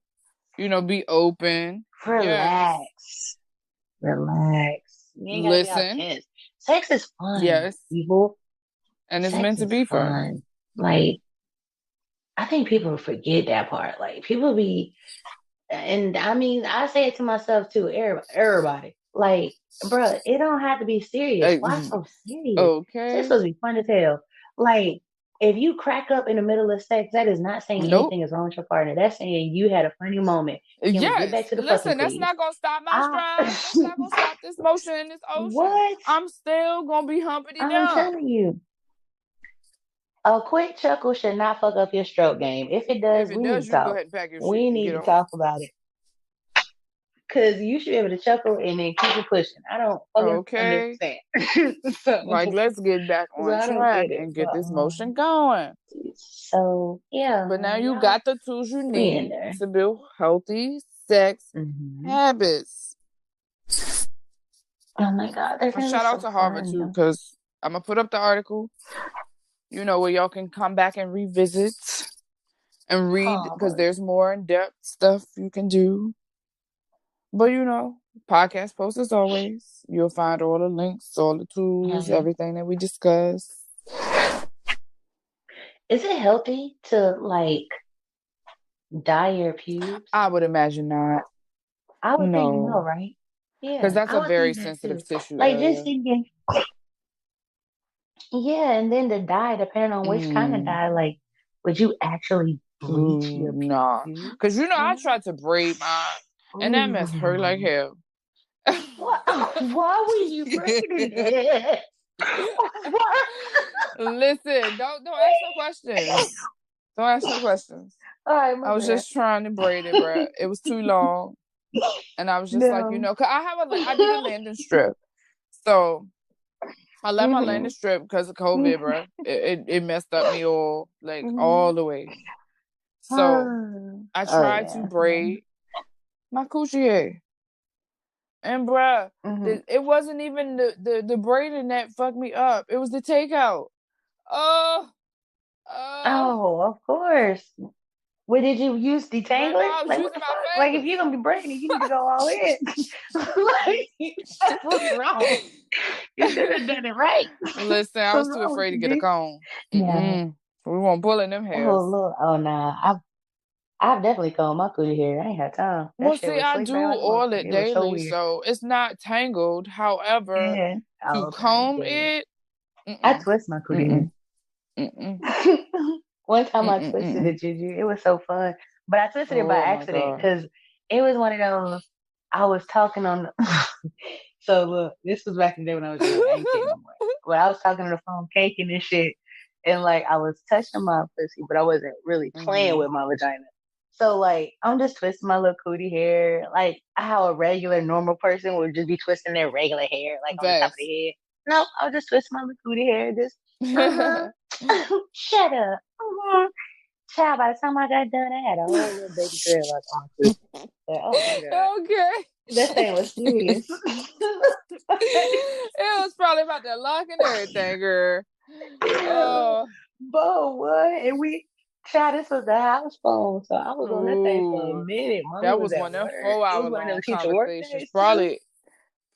Be open. Relax. Relax. You ain't gotta be all tense. Sex is fun. Yes. People. And it's meant to be fun. Like, I think people forget that part. Like, people be, and I mean, I say it to myself too, everybody. Like, bro, it don't have to be serious. Why so serious? Okay. It's supposed to be fun to tell. Like, if you crack up in the middle of sex, that is not saying anything is wrong with your partner. That's saying you had a funny moment. Can we get back to the listen, that's not going to stop my stride. That's not going to stop this motion in this ocean. What? I'm still going to be humpity down. I'm telling you. A quick chuckle should not fuck up your stroke game. If it does, we need to talk. Go ahead and pack your shit. We need to talk about it. Because you should be able to chuckle and then keep it pushing. I don't understand. Like, let's get back on track and get this motion going. So yeah. But now you got the tools you need to build healthy sex habits. Oh my God. And shout out to Harvard too, because I'm gonna put up the article, where y'all can come back and revisit and read, because there's more in-depth stuff you can do. But podcast post as always. You'll find all the links, all the tools, everything that we discussed. Is it healthy to dye your pubes? I would imagine not. I would think no, right? Yeah. Because that's a very sensitive tissue. Just thinking. Yeah, and then the dye, depending on which kind of dye, would you actually bleach your pubes? Nah. Because I tried to braid mine, and that mess hurt like hell. Why were you braiding it? Listen, don't ask no questions. Don't ask no questions. All right, I was just trying to braid it, bro. It was too long, and I was just because I did a landing strip, so I left my landing strip because of COVID, bro. It messed up me all the way. So I tried to braid my coochie hair. And bruh, it wasn't even the braiding that fucked me up. It was the takeout. Oh, of course. What did you use? Detangler? I was using my fingers. If you're gonna be braiding, you need to go all in. What's wrong? You should have done it right. Listen, I was too afraid to get a comb. Yeah. We won't pull in them hairs. Oh nah. I've definitely combed my cootie hair. I ain't had time. Well, see, I do oil it daily, so it's not tangled. However, to comb it, I twist my cootie hair. One time I twisted it, Juju. It was so fun. But I twisted it by accident because it was one of those, I was talking on the... So look, this was back in the day when I was young. I ain't kidding no more. But I was talking on the phone, caking and shit. And I was touching my pussy, but I wasn't really playing with my vagina. So I'm just twisting my little cootie hair, how a regular normal person would just be twisting their regular hair, on the top of the head. No, I was just twisting my little cootie hair, just shut up. Child, by the time I got done, I had a whole little baby dreadlock on my coochie. Oh my God. Okay. That thing was serious. It was probably about that lock and everything, girl. Oh, but what? And child, this was the house phone, so I was on that thing for a minute. That was one of them 4-hour long conversations. Probably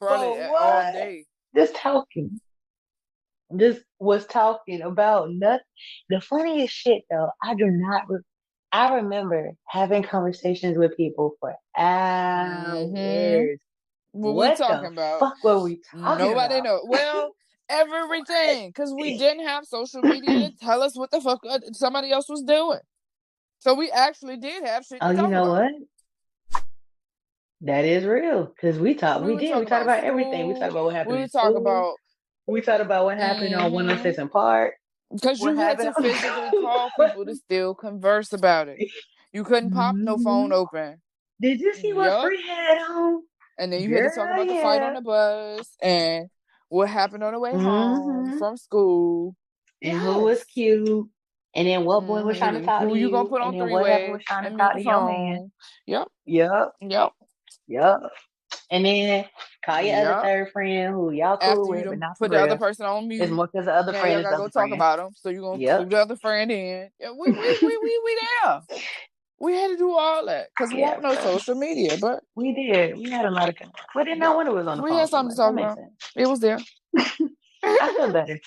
all day. Just talking. Just was talking about nothing. The funniest shit, though, I remember having conversations with people for hours. What we talking about? Fuck were we talking about? Nobody knows. Well, everything, because we didn't have social media to tell us what the fuck somebody else was doing. So we actually did have shit to talk about. You know what? That is real, because we talked about everything. We talked about what happened in school. We talked about what happened on 106 and Park. Because you had to physically call people to still converse about it. You couldn't pop no phone open. Did you see what Free had on? And then you had to talk about the fight on the bus and what happened on the way home from school. And who was cute. And then what boy was trying to talk to you. Who you gonna put on three-way was trying to talk to your man. Yep. And then call your other third friend who y'all cool with, but not put the other person on mute. It's more because the other friend is gotta go talk about them. So you gonna put the other friend in. Yeah, we there. We had to do all that because we had no social media, but we did. We had a lot of. We didn't know when it was on the phone. We had something to talk about. It was there. I feel better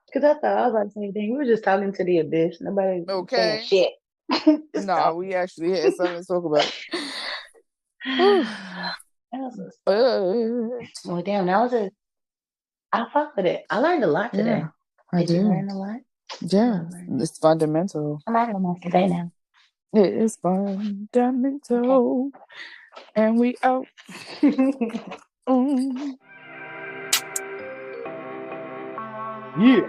because I thought I was about the same thing. We were just talking to the abyss. Nobody saying shit. No, we actually had something to talk about. Well, damn, I fuck with it. I learned a lot today. Did you learn a lot? Yeah, it's fundamental. I'm out of my today now. It is fundamental. Okay. And we out. Yeah.